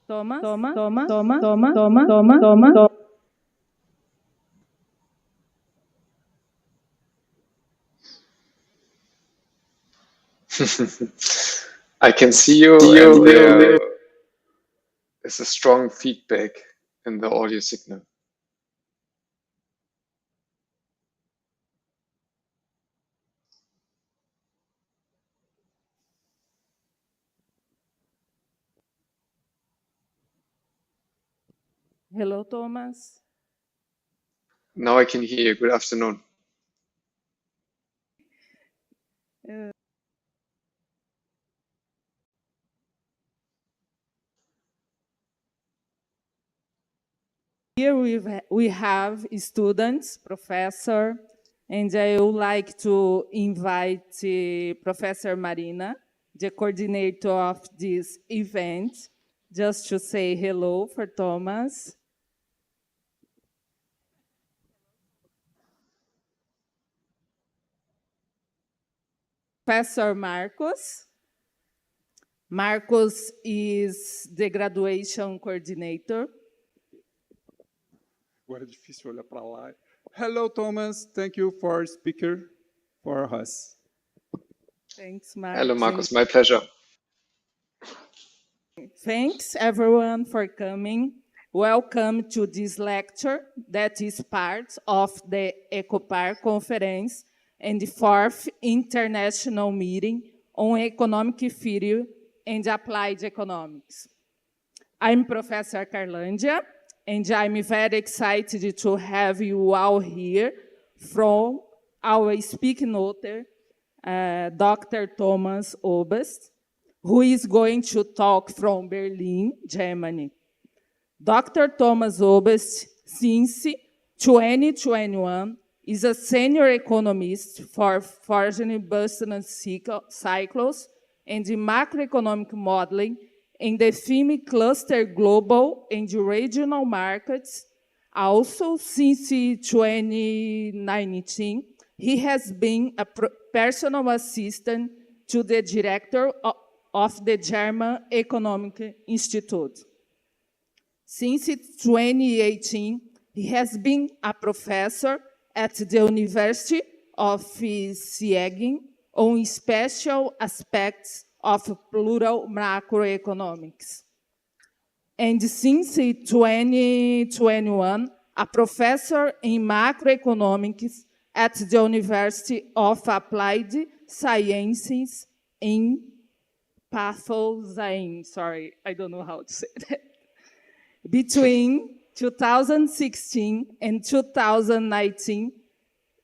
Thomas? I can see you, and there is a strong feedback in the audio signal. Hello, Thomas. Now I can hear you. Good afternoon. Here we have students, professor, and I would like to invite Professor Marina, the coordinator of this event, just to say hello for Thomas. Professor Marcos. Marcos is the graduation coordinator. Agora é difícil olhar para lá. Hello, Thomas. Thank you for speaker for us. Thanks, Marcos. Hello, Marcus. My pleasure. Thanks, everyone, for coming. Welcome to this lecture that is part of the Ecopar conference and the 4th international meeting on economic theory and applied economics. I'm Professor CARLândia, and I'm very excited to have you all here from our speaking author, Dr. Thomas OBST, who is going to talk from Berlin, Germany. Dr. Thomas OBST, since 2021, is a senior economist for foreign business cycles and macroeconomic modeling in the theme cluster global and regional markets. Also, since 2019, he has been a personal assistant to the director of the German Economic Institute. Since 2018, he has been a professor at the University of Siegen on special aspects of plural macroeconomics. And since 2021, a professor in macroeconomics at the University of Applied Sciences in Pathozain. Sorry, I don't know how to say that. Between 2016 and 2019,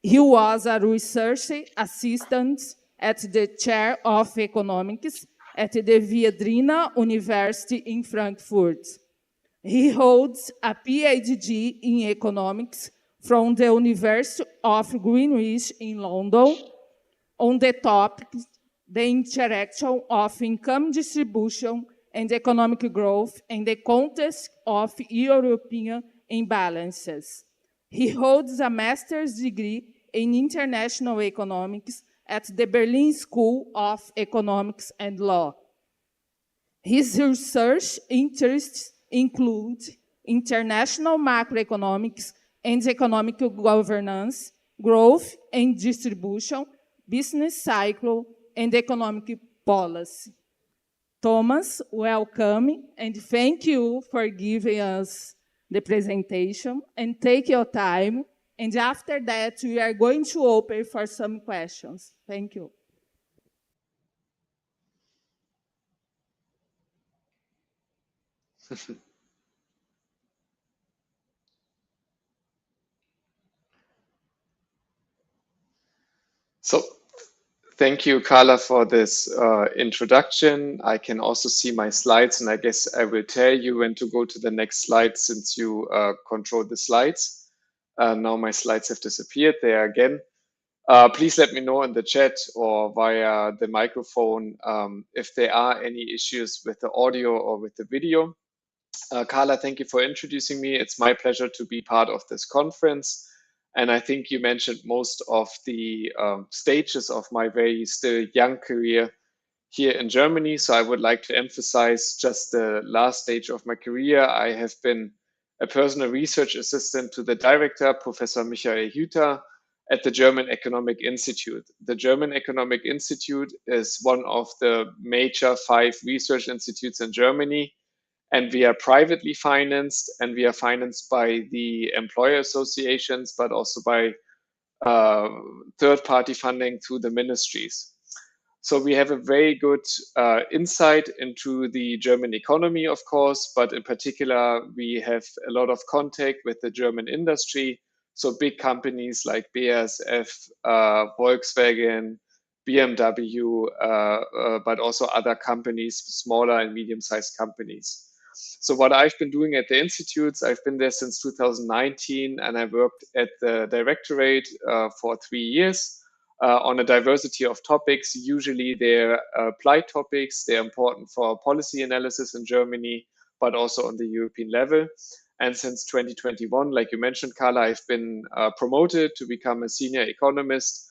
he was a research assistant at the Chair of Economics at the Viadrina University in Frankfurt. He holds a PhD in economics from the University of Greenwich in London on the topic, the interaction of income distribution and economic growth in the context of European imbalances. He holds a master's degree in international economics at the Berlin School of Economics and Law. His research interests include international macroeconomics and economic governance, growth and distribution, business cycle, and economic policy. Thomas, welcome, and thank you for giving us the presentation, and take your time. And after that, we are going to open for some questions. Thank you. So, thank you, Carla, for this introduction. I can also see my slides, and I guess I will tell you when to go to the next slide since you control the slides. Now my slides have disappeared there again. Please let me know in the chat or via the microphone if there are any issues with the audio or with the video. Carla, thank you for introducing me. It's my pleasure to be part of this conference. And I think you mentioned most of the stages of my very still young career here in Germany. So I would like to emphasize just the last stage of my career. I have been a personal research assistant to the director, Professor Michael Hüter, at the German Economic Institute. The German Economic Institute is one of the major 5 research institutes in Germany, and we are privately financed, and we are financed by the employer associations, but also by third-party funding through the ministries. So we have a very good insight into the German economy, of course, but in particular, we have a lot of contact with the German industry. So big companies like BASF, Volkswagen, BMW, but also other companies, smaller and medium-sized companies. So what I've been doing at the institutes, I've been there since 2019, and I worked at the directorate for 3 years. On a diversity of topics. Usually they're applied topics, they're important for policy analysis in Germany, but also on the European level. And since 2021, like you mentioned, Carla, I've been promoted to become a senior economist.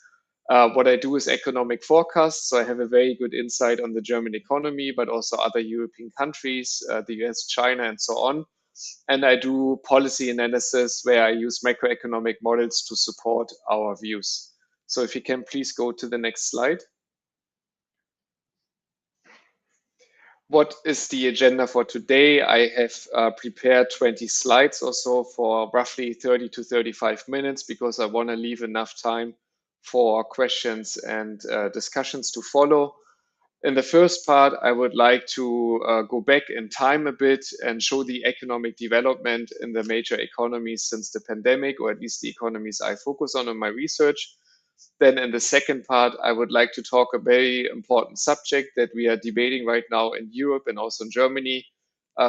What I do is economic forecasts, so I have a very good insight on the German economy, but also other European countries, the US, China, and so on. And I do policy analysis where I use macroeconomic models to support our views. So if you can please go to the next slide. What is the agenda for today? I have prepared 20 slides or so for roughly 30 to 35 minutes because I want to leave enough time for questions and discussions to follow. In the first part, I would like to go back in time a bit and show the economic development in the major economies since the pandemic, or at least the economies I focus on in my research. Then in the second part, I would like to talk a very important subject that we are debating right now in Europe and also in Germany,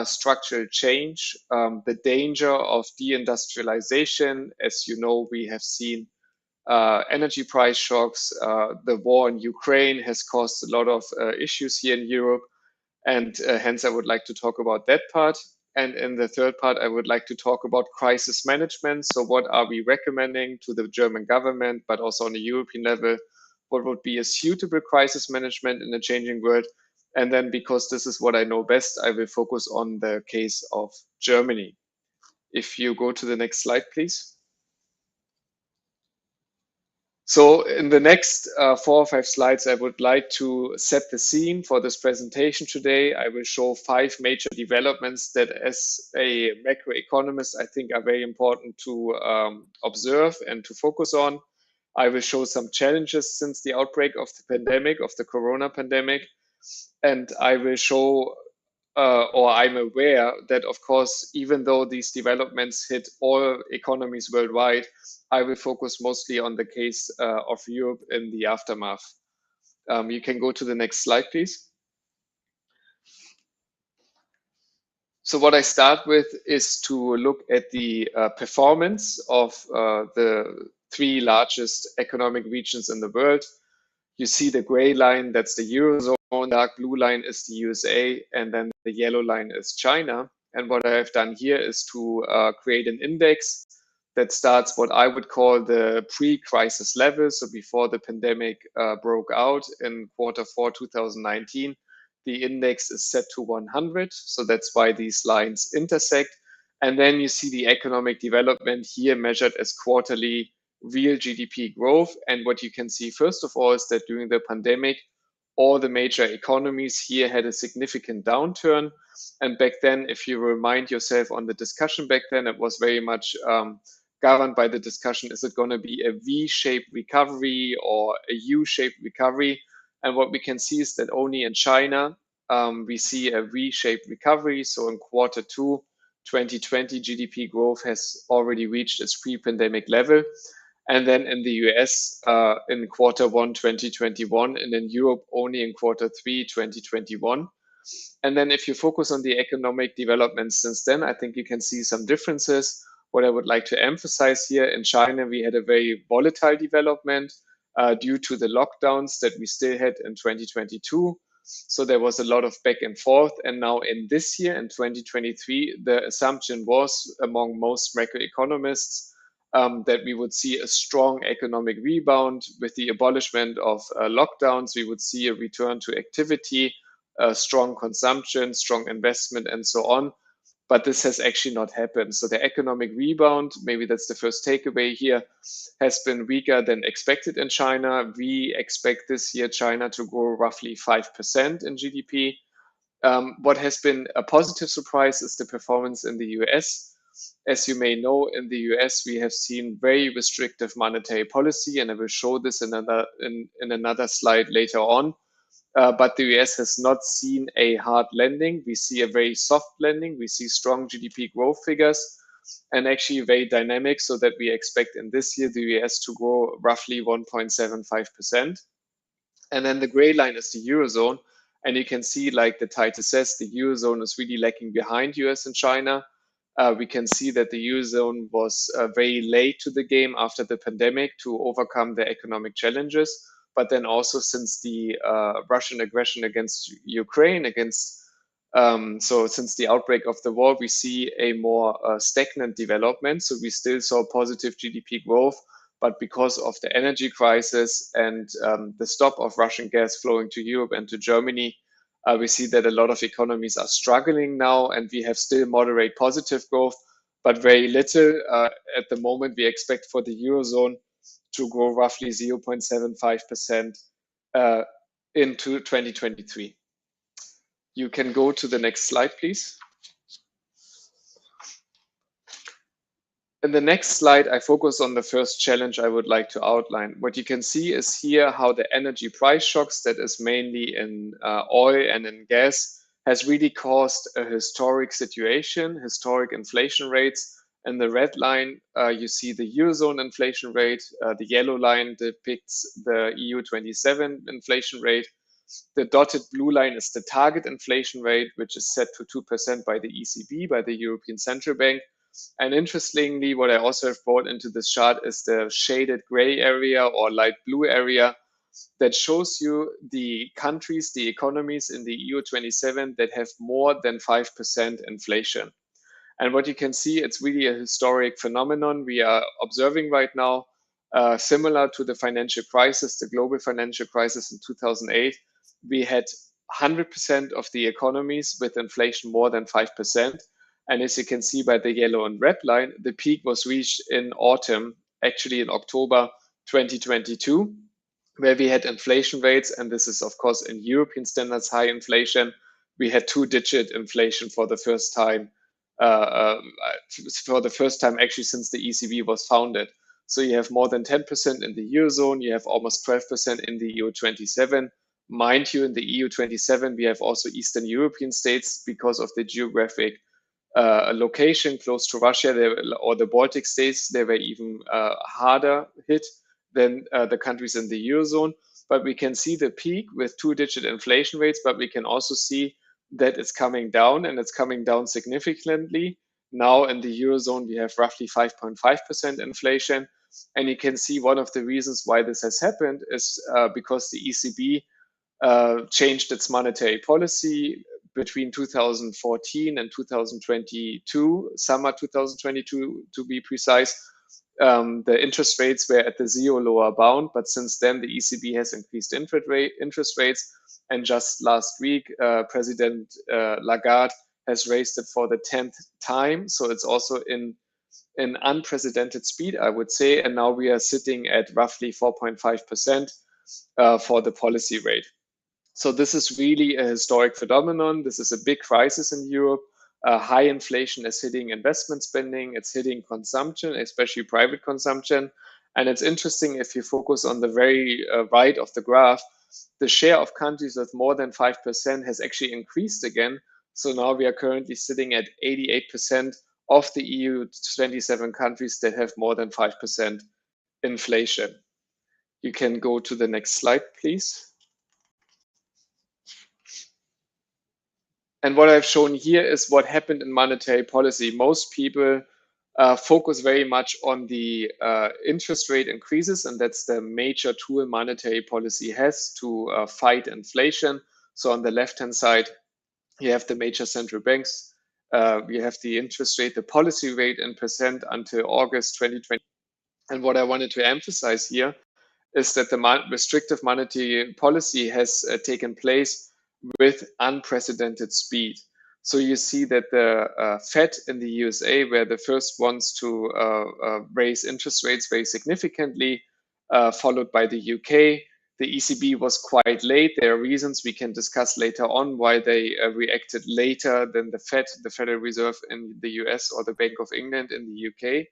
structural change, the danger of deindustrialization. As you know, we have seen energy price shocks. The war in Ukraine has caused a lot of issues here in Europe. And hence, I would like to talk about that part. And in the third part, I would like to talk about crisis management. So what are we recommending to the German government, but also on the European level? What would be a suitable crisis management in a changing world? And then because this is what I know best, I will focus on the case of Germany. If you go to the next slide, please. So in the next 4 or 5 slides, I would like to set the scene for this presentation today. I will show 5 major developments that as a macroeconomist, I think are very important to observe and to focus on. I will show some challenges since the outbreak of the pandemic, of the corona pandemic. And I will show or I'm aware that, of course, even though these developments hit all economies worldwide, I will focus mostly on the case of Europe in the aftermath. You can go to the next slide, please. So what I start with is to look at the performance of the 3 largest economic regions in the world. You see the gray line, that's the Eurozone, dark blue line is the USA, and then the yellow line is China. And what I have done here is to create an index that starts what I would call the pre-crisis level. So before the pandemic broke out in Q4 2019, the index is set to 100. So that's why these lines intersect. And then you see the economic development here measured as quarterly real GDP growth. And what you can see, first of all, is that during the pandemic, all the major economies here had a significant downturn. And back then, if you remind yourself on the discussion back then, it was very much governed by the discussion, is it going to be a V-shaped recovery or a U-shaped recovery? And what we can see is that only in China, we see a V-shaped recovery. So in Q2 2020, GDP growth has already reached its pre-pandemic level. And then in the US in Q1 2021, and in Europe only in Q3 2021. And then if you focus on the economic development since then, I think you can see some differences. What I would like to emphasize here, in China, we had a very volatile development due to the lockdowns that we still had in 2022. So there was a lot of back and forth. And now in this year, in 2023, the assumption was among most macroeconomists that we would see a strong economic rebound with the abolishment of lockdowns. We would see a return to activity, strong consumption, strong investment, and so on. But this has actually not happened. So the economic rebound, maybe that's the first takeaway here, has been weaker than expected in China. We expect this year China to grow roughly 5% in GDP. What has been a positive surprise is the performance in the US. As you may know, in the US, we have seen very restrictive monetary policy, and I will show this in another slide later on. But the US has not seen a hard landing. We see a very soft landing. We see strong GDP growth figures and actually very dynamic, so that we expect in this year the US to grow roughly 1.75%. And then the gray line is the Eurozone. And you can see, like the title says, the Eurozone is really lagging behind US and China. We can see that the Eurozone was very late to the game after the pandemic to overcome the economic challenges. But then also since the Russian aggression against Ukraine, so since the outbreak of the war, we see a more stagnant development. So we still saw positive GDP growth, but because of the energy crisis and the stop of Russian gas flowing to Europe and to Germany, we see that a lot of economies are struggling now, and we have still moderate positive growth, but very little. At the moment, we expect for the Eurozone to grow roughly 0.75% into 2023. You can go to the next slide, please. In the next slide, I focus on the first challenge I would like to outline. What you can see is here how the energy price shocks, that is mainly in oil and in gas, has really caused a historic situation, historic inflation rates. In the red line, you see the Eurozone inflation rate. The yellow line depicts the EU27 inflation rate. The dotted blue line is the target inflation rate, which is set to 2% by the ECB, by the European Central Bank. And interestingly, what I also have brought into this chart is the shaded gray area or light blue area that shows you the countries, the economies in the EU27 that have more than 5% inflation. And what you can see, it's really a historic phenomenon we are observing right now, similar to the financial crisis, the global financial crisis in 2008. We had 100% of the economies with inflation more than 5%. And as you can see by the yellow and red line, the peak was reached in autumn, actually in October 2022, where we had inflation rates, and this is of course in European standards high inflation. We had two-digit inflation for the first time, actually since the ECB was founded. So you have more than 10% in the Eurozone, you have almost 12% in the EU27. Mind you, in the EU27, we have also Eastern European states because of the geographic location close to Russia or the Baltic states. They were even harder hit than the countries in the Eurozone. But we can see the peak with two-digit inflation rates, but we can also see that it's coming down, and it's coming down significantly. Now in the Eurozone, we have roughly 5.5% inflation. And you can see one of the reasons why this has happened is because the ECB changed its monetary policy between 2014 and 2022, summer 2022 to be precise. The interest rates were at the zero lower bound, but since then the ECB has increased interest rates. And just last week, President Lagarde has raised it for the 10th time. So it's also in an unprecedented speed, I would say. And now we are sitting at roughly 4.5% for the policy rate. So this is really a historic phenomenon. This is a big crisis in Europe. High inflation is hitting investment spending. It's hitting consumption, especially private consumption. And it's interesting if you focus on the very right of the graph, the share of countries with more than 5% has actually increased again. So now we are currently sitting at 88% of the EU 27 countries that have more than 5% inflation. You can go to the next slide, please. And what I've shown here is what happened in monetary policy. Most people focus very much on the interest rate increases, and that's the major tool monetary policy has to fight inflation. So on the left-hand side, you have the major central banks. We have the interest rate, the policy rate in percent until August 2020. And what I wanted to emphasize here is that the restrictive monetary policy has taken place with unprecedented speed. So you see that the Fed in the USA were the first ones to raise interest rates very significantly, followed by the UK. The ECB was quite late. There are reasons we can discuss later on why they reacted later than the Fed, the Federal Reserve in the US, or the Bank of England in the UK.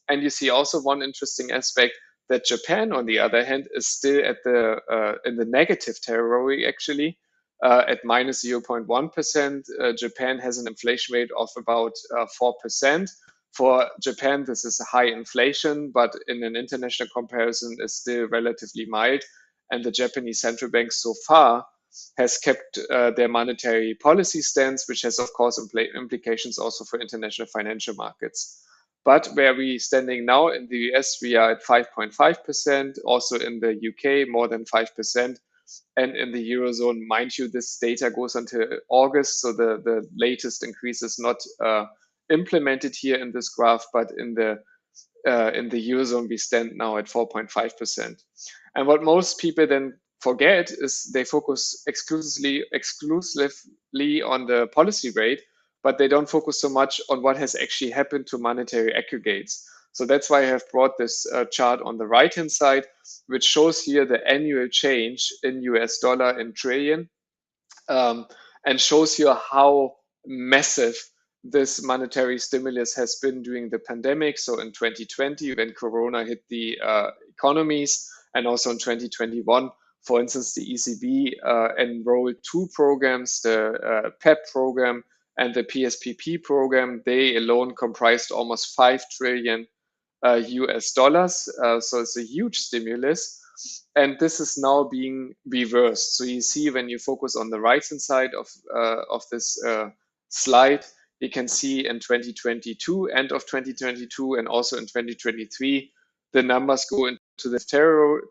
And you see also one interesting aspect, that Japan, on the other hand, is still at the in the negative territory, actually, at minus 0.1%. Japan has an inflation rate of about 4%. For Japan, this is a high inflation, but in an international comparison is still relatively mild. And the Japanese central bank so far has kept their monetary policy stance, which has, of course, implications also for international financial markets. But where we standing now in the US, we are at 5.5%, also in the UK, more than 5%. And in the Eurozone, mind you, this data goes until August, so the latest increase is not implemented here in this graph, but in the Eurozone, we stand now at 4.5%. And what most people then forget is they focus exclusively on the policy rate, but they don't focus so much on what has actually happened to monetary aggregates. So that's why I have brought this chart on the right-hand side, which shows here the annual change in US dollar in trillion, and shows you how massive this monetary stimulus has been during the pandemic. So in 2020, when Corona hit the economies, and also in 2021, for instance, the ECB enrolled two programs, the PEP program and the PSPP program. They alone comprised almost 5 trillion US dollars. So it's a huge stimulus. And this is now being reversed. So you see when you focus on the right-hand side of this slide, you can see in 2022, end of 2022, and also in 2023, the numbers go into the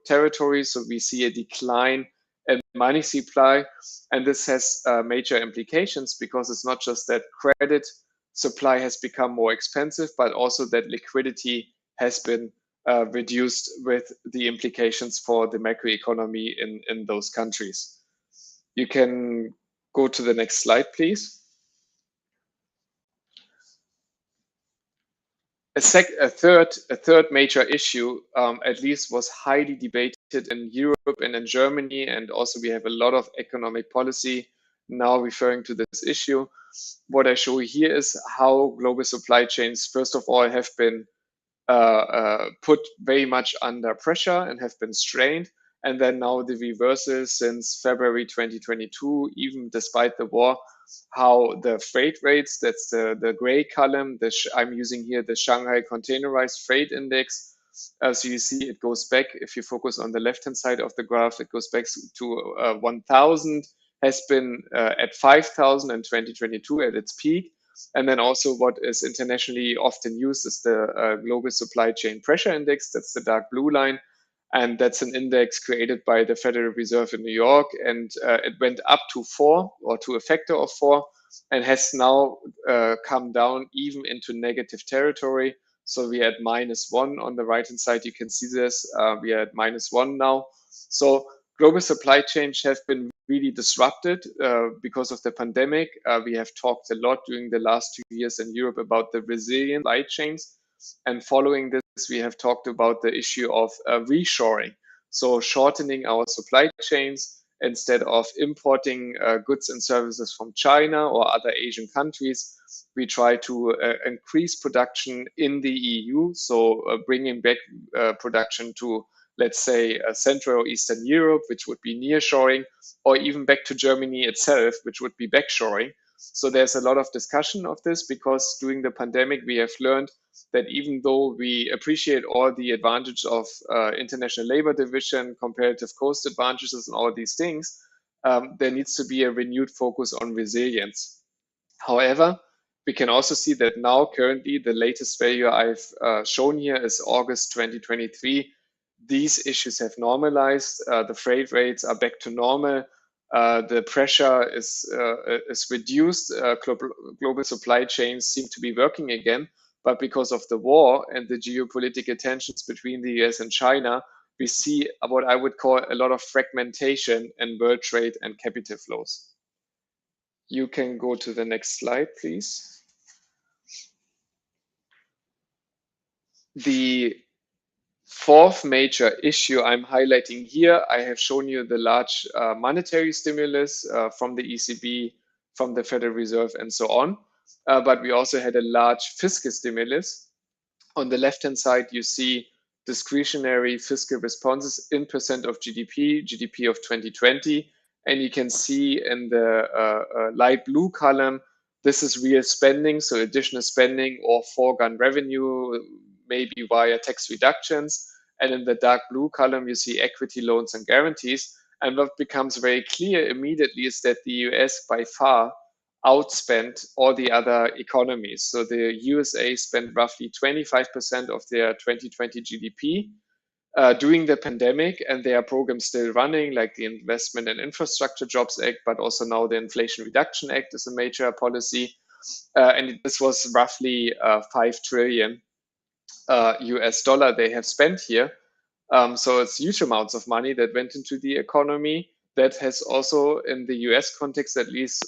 territory. So we see a decline in money supply. And this has major implications, because it's not just that credit supply has become more expensive, but also that liquidity has been reduced, with the implications for the macroeconomy in those countries. You can go to the next slide, please. A third major issue, at least, was highly debated in Europe and in Germany, and also we have a lot of economic policy now referring to this issue. What I show here is how global supply chains, first of all, have been put very much under pressure and have been strained. And then now the reversal since February 2022, even despite the war, how the freight rates, that's the gray column, I'm using here the Shanghai Containerized Freight Index. So you see it goes back, if you focus on the left-hand side of the graph, it goes back to 1,000, has been at 5,000 in 2022 at its peak. And then also what is internationally often used is the Global Supply Chain Pressure Index. That's the dark blue line. And that's an index created by the Federal Reserve in New York. And it went up to 4, or to a factor of 4, and has now come down even into negative territory. So we are at -1 on the right-hand side. You can see this. We are at -1 now. So global supply chains have been really disrupted because of the pandemic. We have talked a lot during the last 2 years in Europe about the resilient supply chains. And following this, we have talked about the issue of reshoring. So shortening our supply chains, instead of importing goods and services from China or other Asian countries, we try to increase production in the EU. So bringing back production to, let's say, Central or Eastern Europe, which would be nearshoring, or even back to Germany itself, which would be backshoring. So there's a lot of discussion of this, because during the pandemic, we have learned that even though we appreciate all the advantage of international labor division, comparative cost advantages, and all these things, there needs to be a renewed focus on resilience. However, we can also see that now, currently, the latest value I've shown here is August 2023. These issues have normalized. The freight rates are back to normal. The pressure is reduced. Global supply chains seem to be working again. But because of the war and the geopolitical tensions between the US and China, we see what I would call a lot of fragmentation in world trade and capital flows. You can go to the next slide, please. The fourth major issue I'm highlighting here, I have shown you the large monetary stimulus from the ECB, from the Federal Reserve, and so on. But we also had a large fiscal stimulus. On the left-hand side, you see discretionary fiscal responses in percent of GDP of 2020. And you can see in the light blue column, this is real spending, so additional spending or foregone revenue, maybe via tax reductions. And in the dark blue column, you see equity loans and guarantees. And what becomes very clear immediately is that the US by far outspent all the other economies. So the USA spent roughly 25% of their 2020 GDP during the pandemic, and there are programs still running, like the Investment and Infrastructure Jobs Act, but also now the Inflation Reduction Act is a major policy. And this was roughly 5 trillion US dollar they have spent here. So it's huge amounts of money that went into the economy that has also, in the US context at least,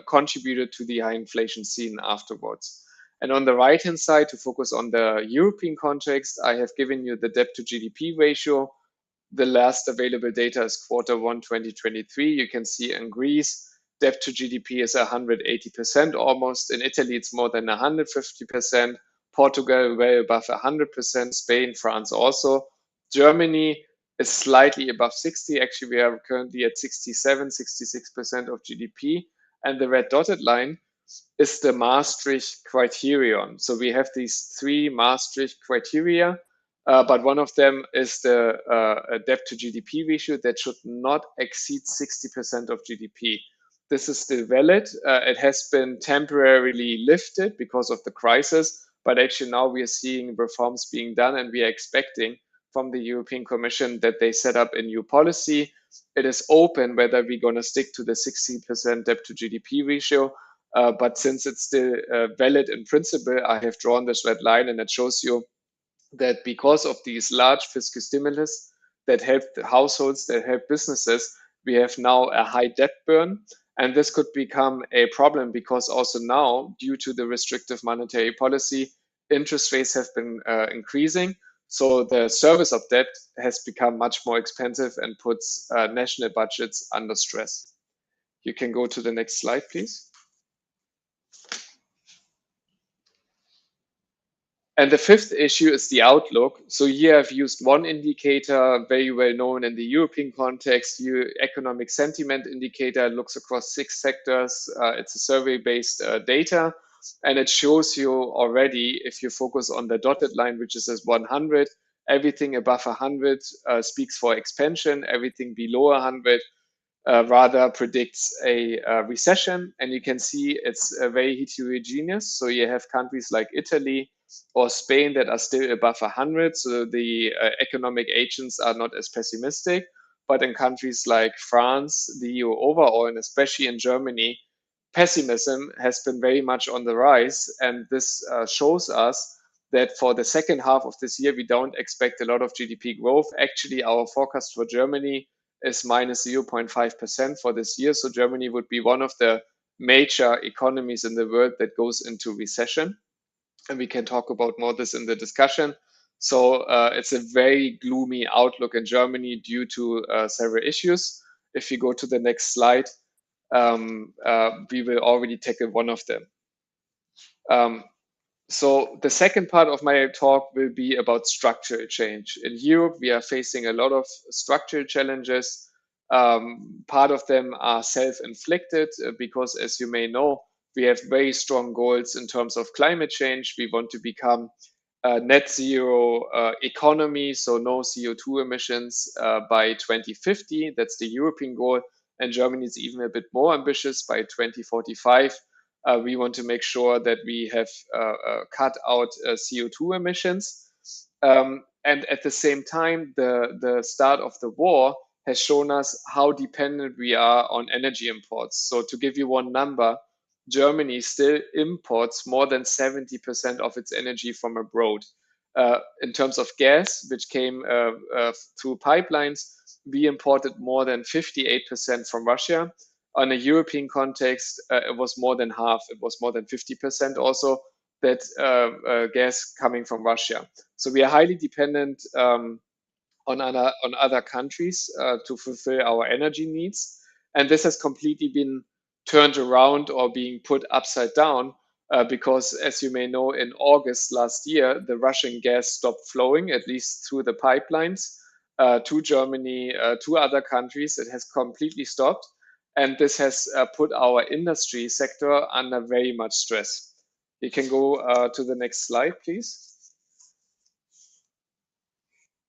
contributed to the high inflation seen afterwards. And on the right-hand side, to focus on the European context, I have given you the debt to GDP ratio. The last available data is Q1 2023. You can see in Greece, debt to GDP is 180% almost. In Italy, it's more than 150%. Portugal, way above 100%. Spain, France also. Germany is slightly above 60. Actually, we are currently at 67, 66% of GDP. And the red dotted line is the Maastricht criterion. So we have these 3 Maastricht criteria, but one of them is the debt to GDP ratio that should not exceed 60% of GDP. This is still valid. It has been temporarily lifted because of the crisis, but actually now we are seeing reforms being done, and we are expecting from the European Commission that they set up a new policy. It is open whether we're going to stick to the 60% debt to GDP ratio, but since it's still valid in principle, I have drawn this red line, and it shows you that because of these large fiscal stimulus that help the households, that help businesses, we have now a high debt burn. And this could become a problem because also now, due to the restrictive monetary policy, interest rates have been increasing. So the service of debt has become much more expensive and puts national budgets under stress. You can go to the next slide, please. And the fifth issue is the outlook. So here I've used one indicator, very well known in the European context. Economic sentiment indicator looks across 6 sectors. It's a survey-based data, and it shows you already, if you focus on the dotted line, which is as 100, everything above 100 speaks for expansion. Everything below 100 rather predicts a recession. And you can see it's very heterogeneous. So you have countries like Italy or Spain that are still above 100. So the economic agents are not as pessimistic. But in countries like France, the EU overall, and especially in Germany, pessimism has been very much on the rise. And this shows us that for the second half of this year, we don't expect a lot of GDP growth. Actually, our forecast for Germany is minus 0.5% for this year. So Germany would be one of the major economies in the world that goes into recession. And we can talk about more this in the discussion. So it's a very gloomy outlook in Germany due to several issues. If you go to the next slide, we will already tackle one of them. So the second part of my talk will be about structural change. In Europe, we are facing a lot of structural challenges. Part of them are self-inflicted because, as you may know, we have very strong goals in terms of climate change. We want to become a net zero economy, so no CO2 emissions by 2050. That's the European goal. And Germany is even a bit more ambitious. By 2045. We want to make sure that we have cut out CO2 emissions. And at the same time, the start of the war has shown us how dependent we are on energy imports. So to give you one number, Germany still imports more than 70% of its energy from abroad. In terms of gas, which came through pipelines, we imported more than 58% from Russia. On a European context, it was more than half. It was more than 50% also that gas coming from Russia. So we are highly dependent on other countries to fulfill our energy needs. And this has completely been turned around or being put upside down because, as you may know, in August last year, the Russian gas stopped flowing, at least through the pipelines, to Germany, to other countries. It has completely stopped. And this has put our industry sector under very much stress. You can go to the next slide, please.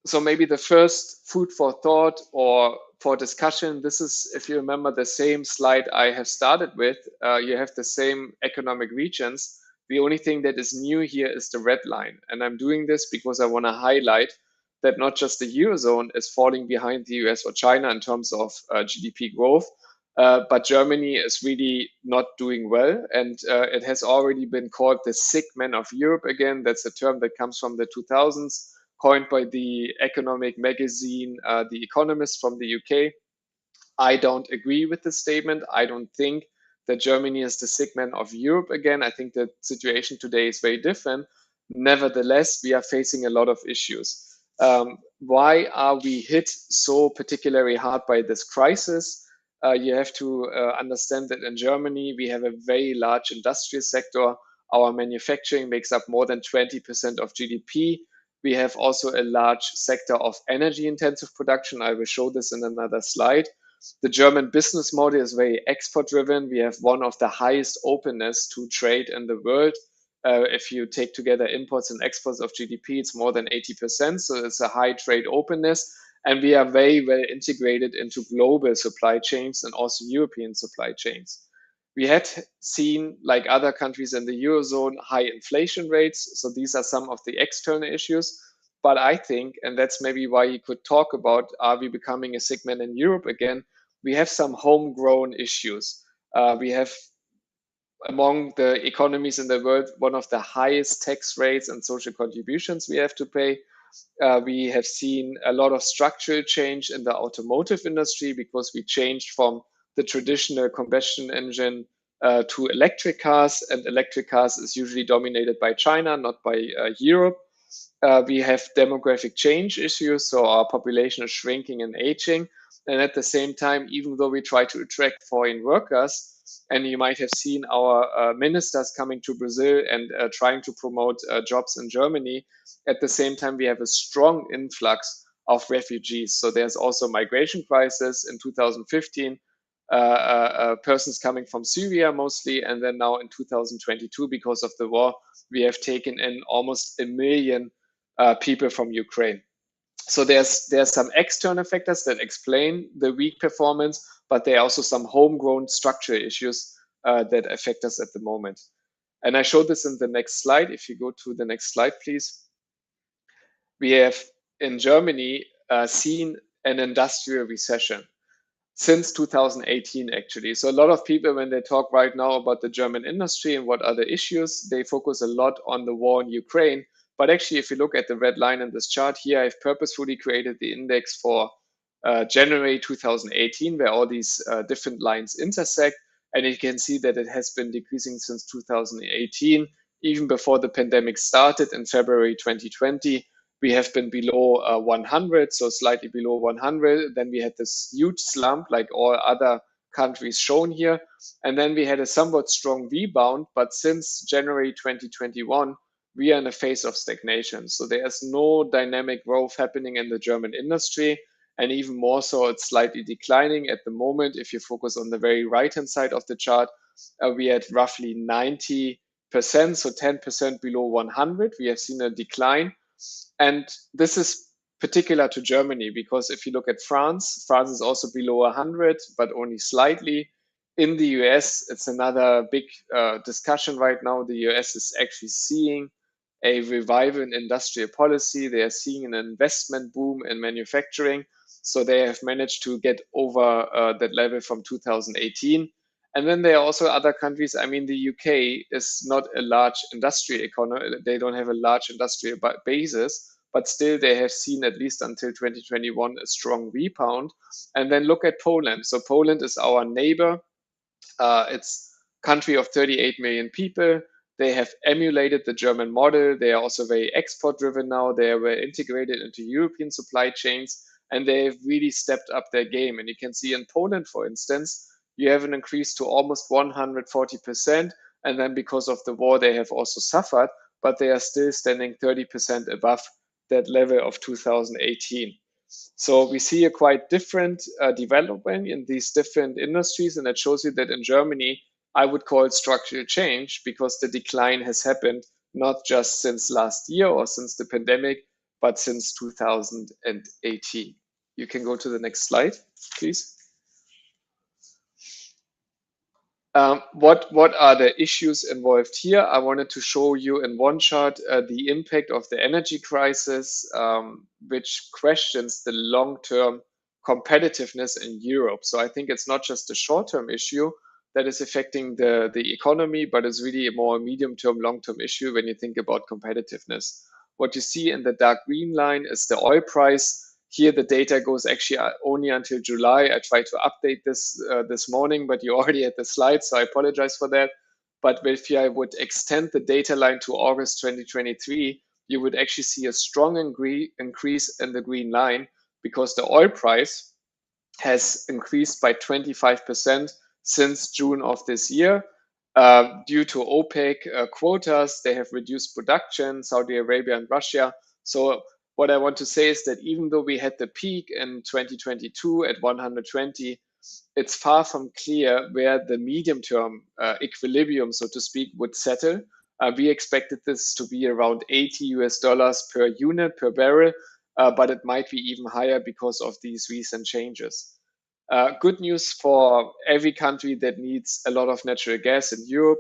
So maybe the first food for thought or for discussion, this is, if you remember, the same slide I have started with. You have the same economic regions. The only thing that is new here is the red line. And I'm doing this because I want to highlight that not just the Eurozone is falling behind the US or China in terms of GDP growth, but Germany is really not doing well. And it has already been called the sick man of Europe again. That's a term that comes from the 2000s. Coined by the economic magazine, The Economist from the UK. I don't agree with this statement. I don't think that Germany is the sick man of Europe again. I think the situation today is very different. Nevertheless, we are facing a lot of issues. Why are we hit so particularly hard by this crisis? You have to understand that in Germany, we have a very large industrial sector. Our manufacturing makes up more than 20% of GDP. We have also a large sector of energy intensive production. I will show this in another slide. The German business model is very export driven. We have one of the highest openness to trade in the world. If you take together imports and exports of GDP, it's more than 80%. So it's a high trade openness. And we are very well integrated into global supply chains and also European supply chains. We had seen, like other countries in the Eurozone, high inflation rates. So these are some of the external issues. But I think, and that's maybe why you could talk about, are we becoming a sick man in Europe again? We have some homegrown issues. We have, among the economies in the world, one of the highest tax rates and social contributions we have to pay. We have seen a lot of structural change in the automotive industry because we changed from the traditional combustion engine to electric cars, and electric cars is usually dominated by China, not by Europe. We have demographic change issues, so our population is shrinking and aging. And at the same time, even though we try to attract foreign workers, and you might have seen our ministers coming to Brazil and trying to promote jobs in Germany, at the same time, we have a strong influx of refugees. So there's also a migration crisis in 2015. Persons coming from Syria mostly, and then now in 2022, because of the war, we have taken in almost 1 million people from Ukraine. So there's some external factors that explain the weak performance, but there are also some homegrown structural issues that affect us at the moment. And I showed this in the next slide. If you go to the next slide, please. We have in Germany seen an industrial recession since 2018, actually. So a lot of people, when they talk right now about the German industry and what are the issues, they focus a lot on the war in Ukraine. But actually, if you look at the red line in this chart here, I've purposefully created the index for January 2018, where all these different lines intersect. And you can see that it has been decreasing since 2018, even before the pandemic started in February 2020. We have been below 100, so slightly below 100. Then we had this huge slump, like all other countries shown here. And then we had a somewhat strong rebound. But since January 2021, we are in a phase of stagnation. So there's no dynamic growth happening in the German industry. And even more so, it's slightly declining at the moment. If you focus on the very right-hand side of the chart, we had roughly 90%, so 10% below 100. We have seen a decline. And this is particular to Germany, because if you look at France, France is also below 100, but only slightly. In the US, it's another big discussion right now. The US is actually seeing a revival in industrial policy. They are seeing an investment boom in manufacturing. So they have managed to get over that level from 2018. And then there are also other countries. I mean, the UK is not a large industrial economy. They don't have a large industrial basis, but still they have seen, at least until 2021, a strong rebound. And then look at Poland. So Poland is our neighbor. It's a country of 38 million people. They have emulated the German model. They are also very export driven now. They were integrated into European supply chains, and they have really stepped up their game. And you can see in Poland, for instance, you have an increase to almost 140%. And then because of the war, they have also suffered, but they are still standing 30% above that level of 2018. So we see a quite different development in these different industries. And it shows you that in Germany, I would call it structural change, because the decline has happened not just since last year or since the pandemic, but since 2018. You can go to the next slide, please. What are the issues involved here? I wanted to show you in one chart the impact of the energy crisis, which questions the long-term competitiveness in Europe. So I think it's not just a short-term issue that is affecting the economy, but it's really a more medium-term, long-term issue when you think about competitiveness. What you see in the dark green line is the oil price. Here, the data goes actually only until July. I tried to update this this morning, but you already had the slides, so I apologize for that. But if I would extend the data line to August 2023, you would actually see a strong increase in the green line, because the oil price has increased by 25% since June of this year. Due to OPEC quotas, they have reduced production, Saudi Arabia and Russia. So what I want to say is that even though we had the peak in 2022 at 120, it's far from clear where the medium-term equilibrium, so to speak, would settle. We expected this to be around $80 per unit per barrel, but it might be even higher because of these recent changes. Good news for every country that needs a lot of natural gas in Europe.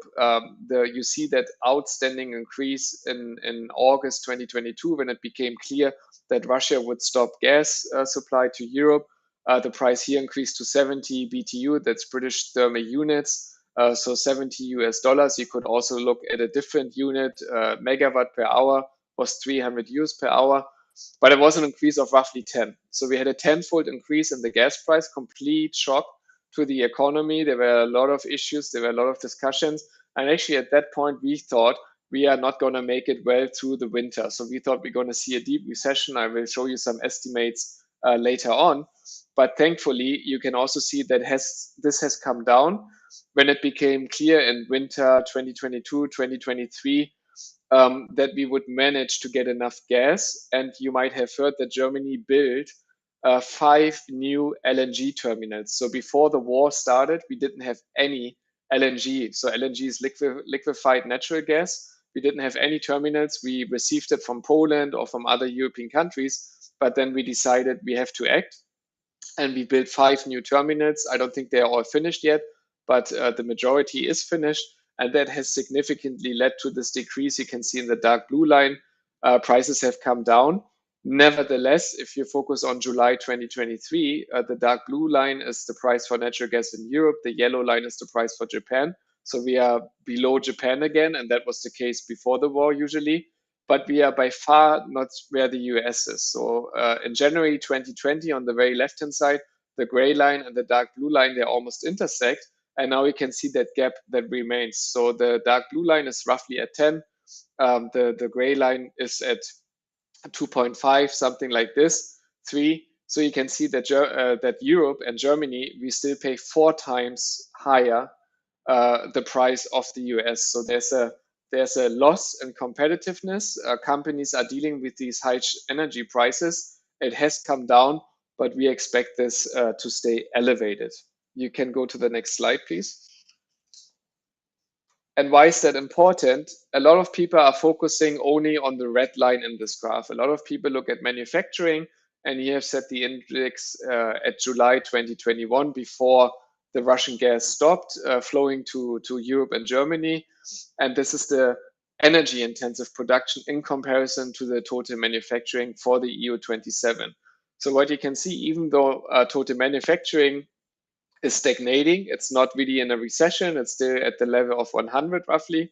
You see that outstanding increase in August 2022, when it became clear that Russia would stop gas supply to Europe. The price here increased to 70 BTU, that's British thermal units, so $70. You could also look at a different unit, megawatt per hour was 300 euros per hour. But it was an increase of roughly 10. So we had a tenfold increase in the gas price, complete shock to the economy. There were a lot of issues, there were a lot of discussions. And actually at that point, we thought we are not going to make it well through the winter. So we thought we're going to see a deep recession. I will show you some estimates later on. But thankfully, you can also see that this has come down when it became clear in winter 2022, 2023, that we would manage to get enough gas. And you might have heard that Germany built 5 new LNG terminals. So before the war started, we didn't have any LNG. So LNG is liquefied natural gas. We didn't have any terminals. We received it from Poland or from other European countries, but then we decided we have to act. And we built 5 new terminals. I don't think they're all finished yet, but the majority is finished. And that has significantly led to this decrease. You can see in the dark blue line, prices have come down. Nevertheless, if you focus on July 2023, the dark blue line is the price for natural gas in Europe. The yellow line is the price for Japan. So we are below Japan again, and that was the case before the war usually. But we are by far not where the US is. So in January 2020, on the very left-hand side, the gray line and the dark blue line, they almost intersect. And now we can see that gap that remains. So the dark blue line is roughly at 10. The gray line is at 2.5, something like this, 3. So you can see that that Europe and Germany, we still pay 4 times higher the price of the US. So there's a loss in competitiveness. Companies are dealing with these high energy prices. It has come down, but we expect this to stay elevated. You can go to the next slide, please. And why is that important? A lot of people are focusing only on the red line in this graph. A lot of people look at manufacturing, and you have set the index at July 2021 before the Russian gas stopped flowing to Europe and Germany. And this is the energy intensive production in comparison to the total manufacturing for the EU 27. So what you can see, even though total manufacturing is stagnating. It's not really in a recession. It's still at the level of 100 roughly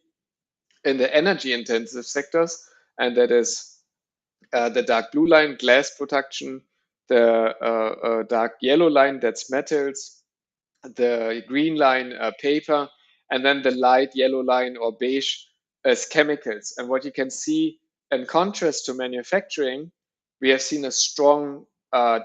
in the energy intensive sectors. And that is the dark blue line, glass production, the dark yellow line, that's metals, the green line, paper, and then the light yellow line or beige is chemicals. And what you can see in contrast to manufacturing, we have seen a strong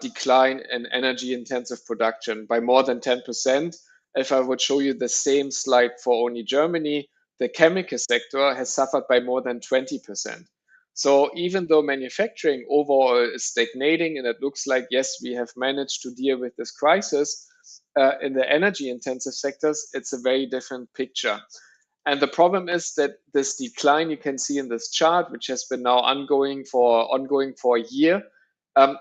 decline in energy intensive production by more than 10%. If I would show you the same slide for only Germany, the chemical sector has suffered by more than 20%. So even though manufacturing overall is stagnating and it looks like, yes, we have managed to deal with this crisis, in the energy intensive sectors, it's a very different picture. And the problem is that this decline you can see in this chart, which has been now ongoing for a year,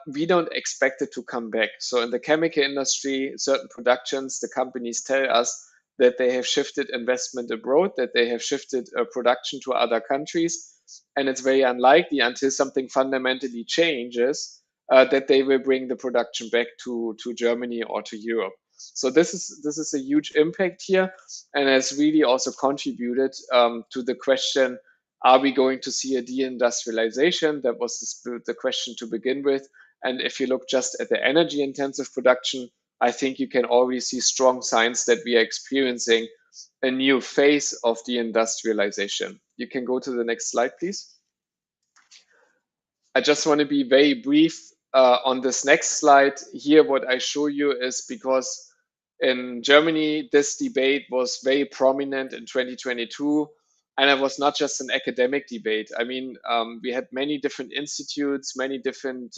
we don't expect it to come back. So in the chemical industry, certain productions, the companies tell us that they have shifted investment abroad, that they have shifted production to other countries. And it's very unlikely until something fundamentally changes that they will bring the production back to Germany or to Europe. So this is a huge impact here, and has really also contributed to the question: are we going to see a deindustrialization? That was the question to begin with. And if you look just at the energy intensive production, I think you can already see strong signs that we are experiencing a new phase of deindustrialization. You can go to the next slide, please. I just want to be very brief on this next slide. Here, what I show you is because in Germany, this debate was very prominent in 2022, and it was not just an academic debate. I mean, we had many different institutes, many different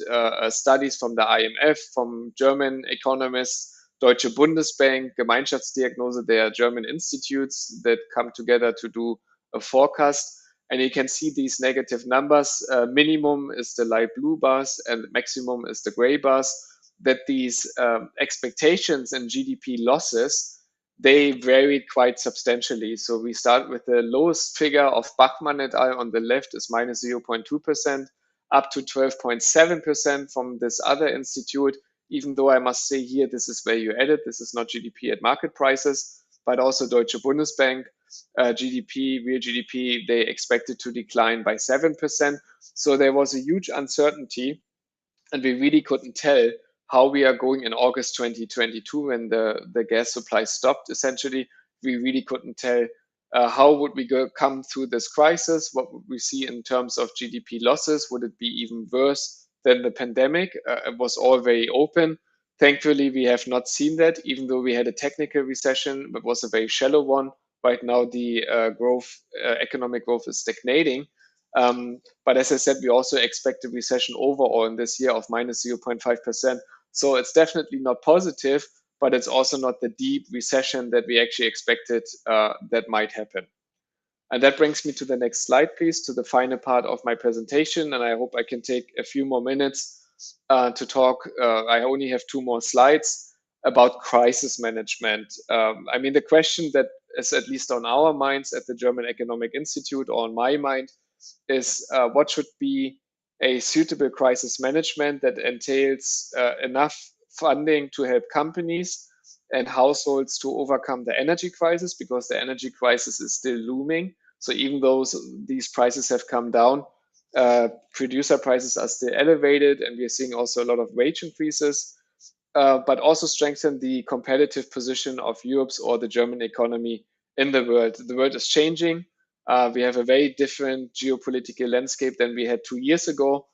studies from the IMF, from German economists, Deutsche Bundesbank, Gemeinschaftsdiagnose, they are German institutes that come together to do a forecast. And you can see these negative numbers. Minimum is the light blue bars and maximum is the gray bars, that these expectations and GDP losses, they varied quite substantially. So we start with the lowest figure of Bachmann et al. On the left is minus 0.2%, up to 12.7% from this other institute, even though I must say here, this is value added. This is not GDP at market prices, but also Deutsche Bundesbank. GDP, real GDP, they expected to decline by 7%. So there was a huge uncertainty, and we really couldn't tell how we are going in August 2022 when the gas supply stopped. Essentially, we really couldn't tell how would we come through this crisis. What would we see in terms of GDP losses? Would it be even worse than the pandemic? It was all very open. Thankfully, we have not seen that, even though we had a technical recession, but was a very shallow one. Right now, the economic growth is stagnating. But as I said, we also expect a recession overall in this year of minus 0.5%. So it's definitely not positive, but it's also not the deep recession that we actually expected that might happen. And that brings me to the next slide, please, to the final part of my presentation. And I hope I can take a few more minutes to talk. I only have 2 more slides about crisis management. I mean, the question that is at least on our minds at the German Economic Institute, or on my mind, is what should be a suitable crisis management that entails enough funding to help companies and households to overcome the energy crisis, because the energy crisis is still looming. So even though these prices have come down, producer prices are still elevated, and we're seeing also a lot of wage increases, but also strengthen the competitive position of Europe's or the German economy in the world. The world is changing. We have a very different geopolitical landscape than we had 2 years ago,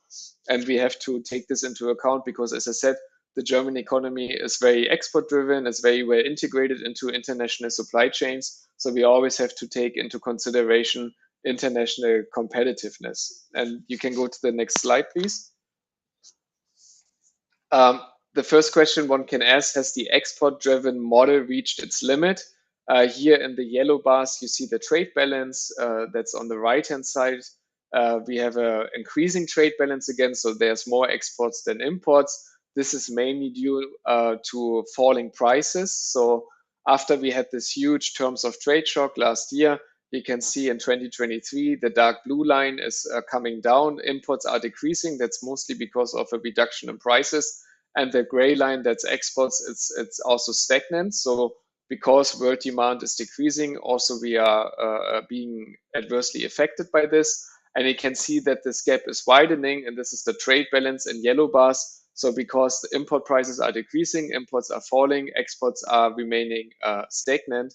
and we have to take this into account because, as I said, the German economy is very export driven, it's very well integrated into international supply chains. So we always have to take into consideration international competitiveness. And you can go to the next slide, please. The first question one can ask: has the export driven model reached its limit? Here in the yellow bars, you see the trade balance that's on the right-hand side. We have an increasing trade balance again, so there's more exports than imports. This is mainly due to falling prices. So after we had this huge terms of trade shock last year, you can see in 2023, the dark blue line is coming down. Imports are decreasing. That's mostly because of a reduction in prices. and the gray line, that's exports, it's also stagnant. So because world demand is decreasing, also we are being adversely affected by this. And you can see that this gap is widening, and this is the trade balance in yellow bars. So because the import prices are decreasing, imports are falling, exports are remaining stagnant,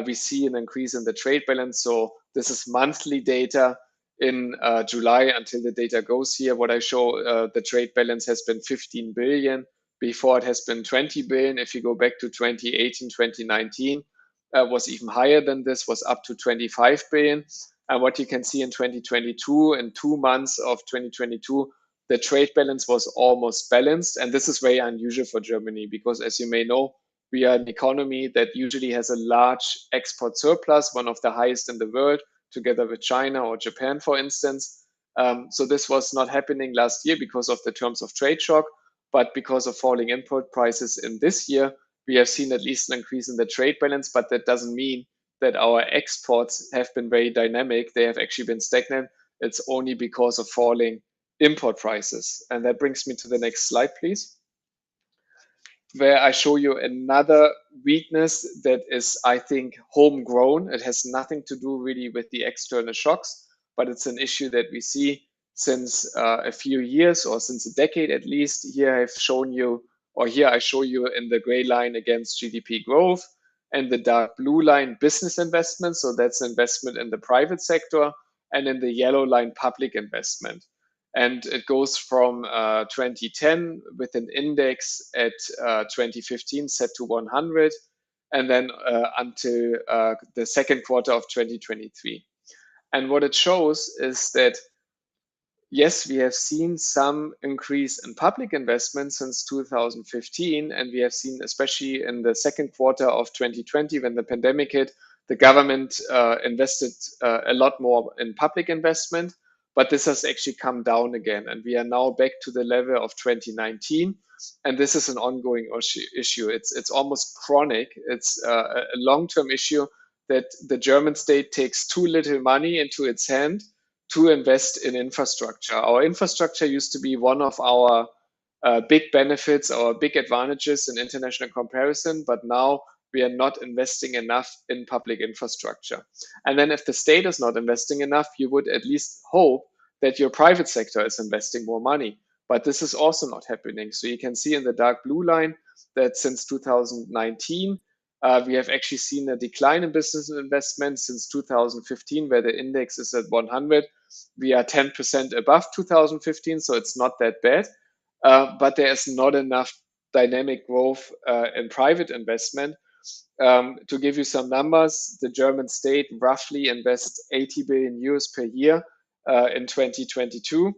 we see an increase in the trade balance. So this is monthly data in July until the data goes here. What I show, the trade balance has been 15 billion. Before it has been 20 billion. If you go back to 2018, 2019, was even higher than this, was up to 25 billion. And what you can see in 2022, in 2 months of 2022, the trade balance was almost balanced. And this is very unusual for Germany because, as you may know, we are an economy that usually has a large export surplus, one of the highest in the world, together with China or Japan, for instance. So this was not happening last year because of the terms of trade shock, but because of falling import prices in this year, we have seen at least an increase in the trade balance, but that doesn't mean that our exports have been very dynamic. They have actually been stagnant. It's only because of falling import prices. And that brings me to the next slide, please, where I show you another weakness that is, I think, homegrown. It has nothing to do really with the external shocks, but it's an issue that we see since a few years, or since a decade at least. Here I've shown you, or here I show you in the gray line against GDP growth, and the dark blue line business investment. So that's investment in the private sector, and in the yellow line public investment. And it goes from 2010 with an index at 2015 set to 100, and then until the second quarter of 2023. And what it shows is that, yes, we have seen some increase in public investment since 2015, and we have seen, especially in the second quarter of 2020, when the pandemic hit, the government invested a lot more in public investment. But this has actually come down again, and we are now back to the level of 2019. And this is an ongoing issue. It's almost chronic. It's a long-term issue that the German state takes too little money into its hand to invest in infrastructure. Our infrastructure used to be one of our big benefits, our big advantages in international comparison, but now we are not investing enough in public infrastructure. And then if the state is not investing enough, you would at least hope that your private sector is investing more money. But this is also not happening. So you can see in the dark blue line that since 2019, we have actually seen a decline in business investment since 2015, where the index is at 100. We are 10% above 2015, so it's not that bad. But there is not enough dynamic growth in private investment. To give you some numbers, the German state roughly invests 80 billion euros per year in 2022,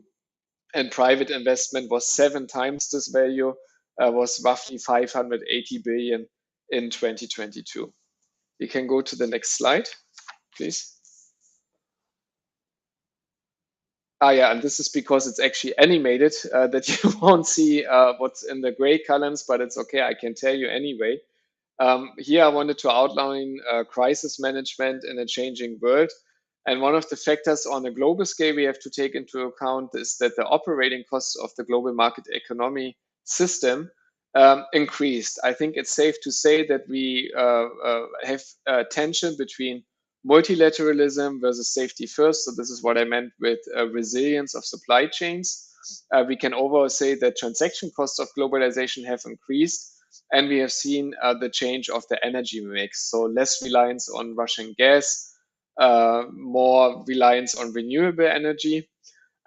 and private investment was 7 times this value, was roughly 580 billion in 2022. You can go to the next slide, please. Yeah, and this is because it's actually animated that you won't see what's in the gray columns, but it's okay, I can tell you anyway. Here I wanted to outline crisis management in a changing world. And one of the factors on a global scale we have to take into account is that the operating costs of the global market economy system increased. I think it's safe to say that we have tension between multilateralism versus safety first. So this is what I meant with resilience of supply chains. We can overall say that transaction costs of globalization have increased, and we have seen the change of the energy mix. So less reliance on Russian gas, more reliance on renewable energy.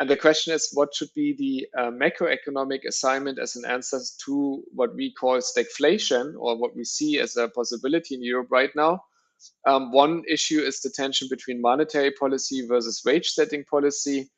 And the question is, what should be the macroeconomic assignment as an answer to what we call stagflation, or what we see as a possibility in Europe right now? One issue is the tension between monetary policy versus wage setting policy.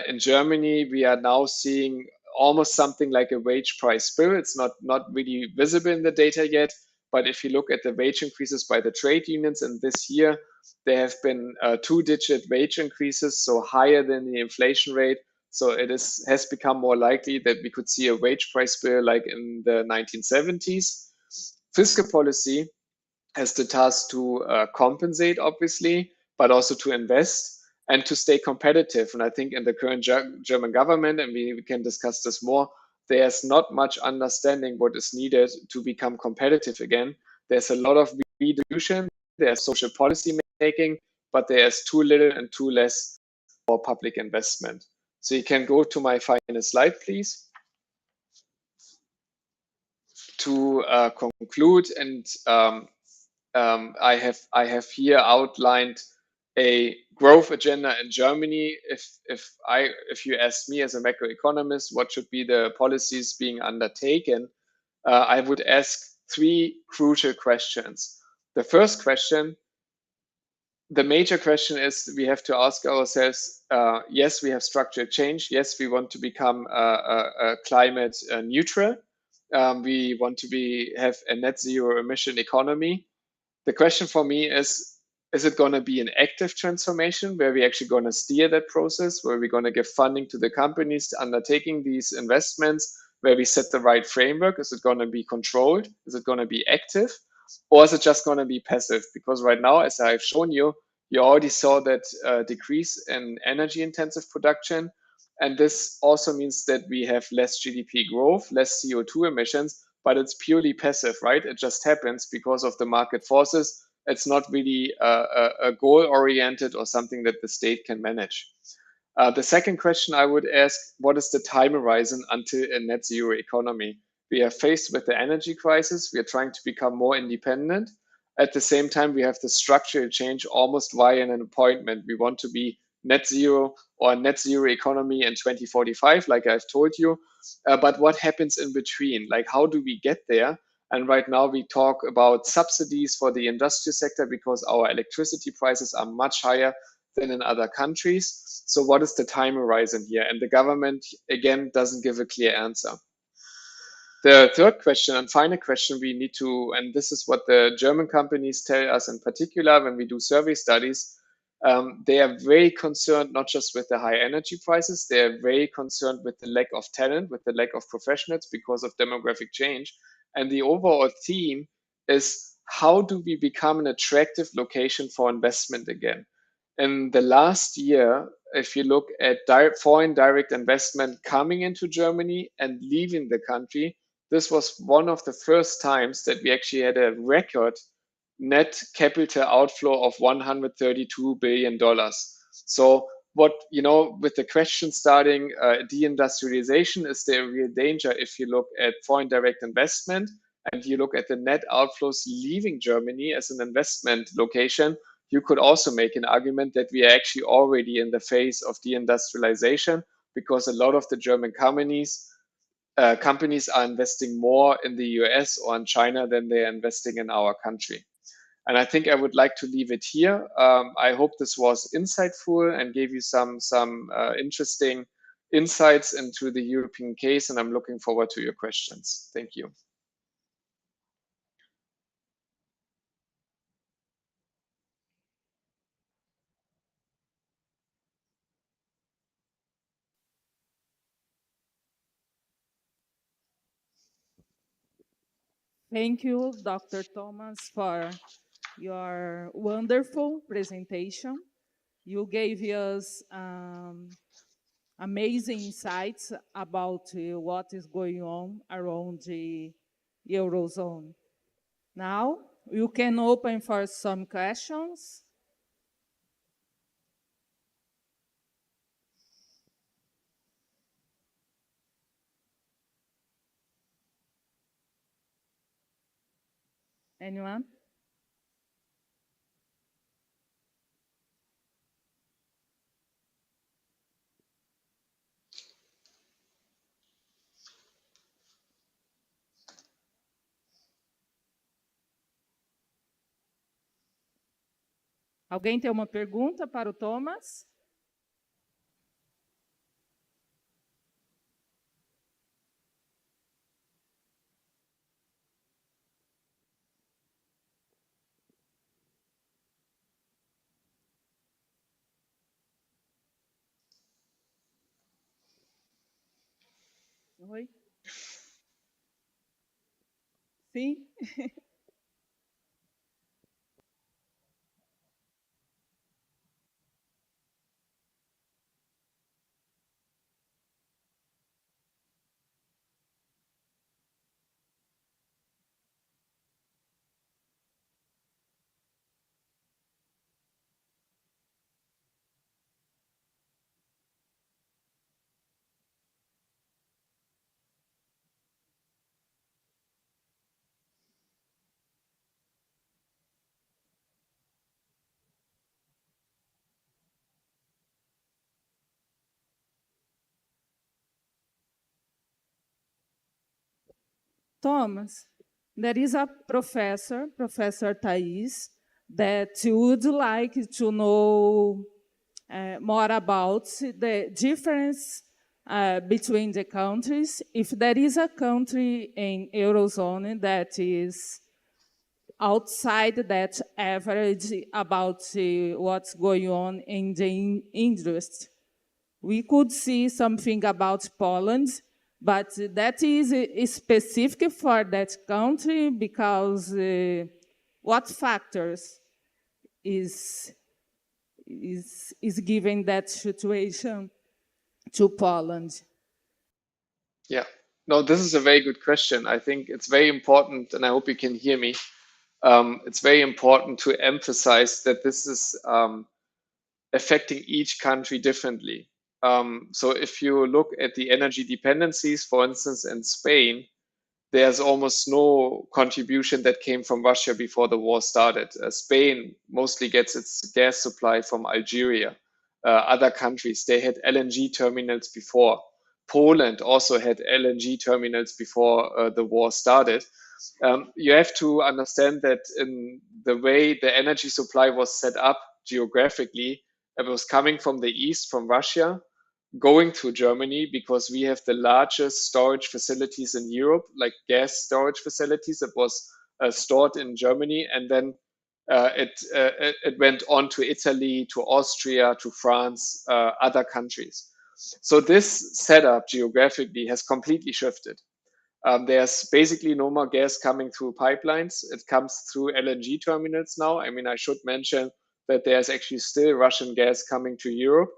In Germany, we are now seeing almost something like a wage price spiral. It's not really visible in the data yet, but if you look at the wage increases by the trade unions in this year, there have been 2-digit wage increases, so higher than the inflation rate. So it has become more likely that we could see a wage price spiral like in the 1970s. Fiscal policy has the task to compensate, obviously, but also to invest and to stay competitive. And I think in the current German government, and we can discuss this more, there's not much understanding what is needed to become competitive again. There's a lot of redistribution, there's social policy making, but there's too little and too less for public investment. So you can go to my final slide, please. To conclude, and I have here outlined a growth agenda in Germany. If you ask me as a macroeconomist, what should be the policies being undertaken, I would ask three crucial questions. The first question, the major question is we have to ask ourselves, yes, we have structural change. Yes, we want to become climate neutral. We want to have a net zero emission economy. The question for me is it going to be an active transformation where we're actually going to steer that process, where we're going to give funding to the companies undertaking these investments, where we set the right framework? Is it going to be controlled? Is it going to be active? Or is it just going to be passive? Because right now, as I've shown you, you already saw that decrease in energy intensive production. And this also means that we have less GDP growth, less CO2 emissions, but it's purely passive, right? It just happens because of the market forces. It's not really a goal-oriented or something that the state can manage. The second question I would ask, what is the time horizon until a net zero economy? We are faced with the energy crisis. We are trying to become more independent. At the same time, we have the structural change almost via an appointment. We want to be net zero or a net zero economy in 2045, like I've told you. But what happens in between? Like, how do we get there? And right now we talk about subsidies for the industrial sector because our electricity prices are much higher than in other countries. So what is the time horizon here? And the government, again, doesn't give a clear answer. The third question and final question we need to, and this is what the German companies tell us in particular when we do survey studies, they are very concerned not just with the high energy prices, they are very concerned with the lack of talent, with the lack of professionals because of demographic change. And the overall theme is, how do we become an attractive location for investment again? In the last year, if you look at foreign direct investment coming into Germany and leaving the country, this was one of the first times that we actually had a record net capital outflow of $132 billion. So what, with the question starting, deindustrialization, is there a real danger if you look at foreign direct investment and you look at the net outflows leaving Germany as an investment location? You could also make an argument that we are actually already in the phase of deindustrialization because a lot of the German companies are investing more in the US or in China than they are investing in our country. And I think I would like to leave it here. I hope this was insightful and gave you some interesting insights into the European case, and I'm looking forward to your questions. Thank you. Thank you, Dr. Thomas, for your wonderful presentation. You gave us amazing insights about what is going on around the Eurozone. Now, you can open for some questions. Anyone? Alguém tem uma pergunta para o Thomas? Oi? Sim? Thomas, there is a professor, Professor Thais, that would like to know more about the difference between the countries. If there is a country in Eurozone that is outside that average about what's going on in the industry. We could see something about Poland, but that is specific for that country because what factors is giving that situation to Poland? Yeah, no, this is a very good question. I think it's very important, and I hope you can hear me. It's very important to emphasize that this is affecting each country differently. So if you look at the energy dependencies, for instance, in Spain, there's almost no contribution that came from Russia before the war started. Spain mostly gets its gas supply from Algeria. Other countries, they had LNG terminals before. Poland also had LNG terminals before the war started. You have to understand that in the way the energy supply was set up geographically, it was coming from the east, from Russia, going to Germany because we have the largest storage facilities in Europe, like gas storage facilities. It was stored in Germany, and then it went on to Italy, to Austria, to France, other countries. So this setup geographically has completely shifted. There's basically no more gas coming through pipelines. It comes through LNG terminals now. I mean, I should mention that there's actually still Russian gas coming to Europe,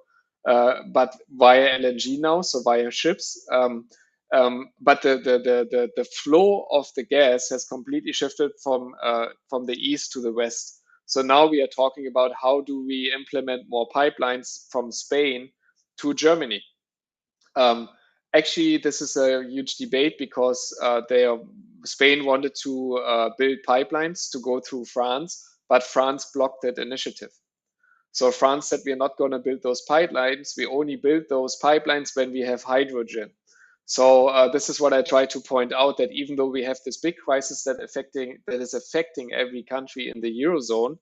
but via LNG now, so via ships. But the flow of the gas has completely shifted from the east to the west. So now we are talking about how do we implement more pipelines from Spain to Germany. Actually, this is a huge debate because Spain wanted to build pipelines to go through France, but France blocked that initiative. So France said, we're not going to build those pipelines. We only build those pipelines when we have hydrogen. So this is what I try to point out, that even though we have this big crisis that is affecting every country in the Eurozone,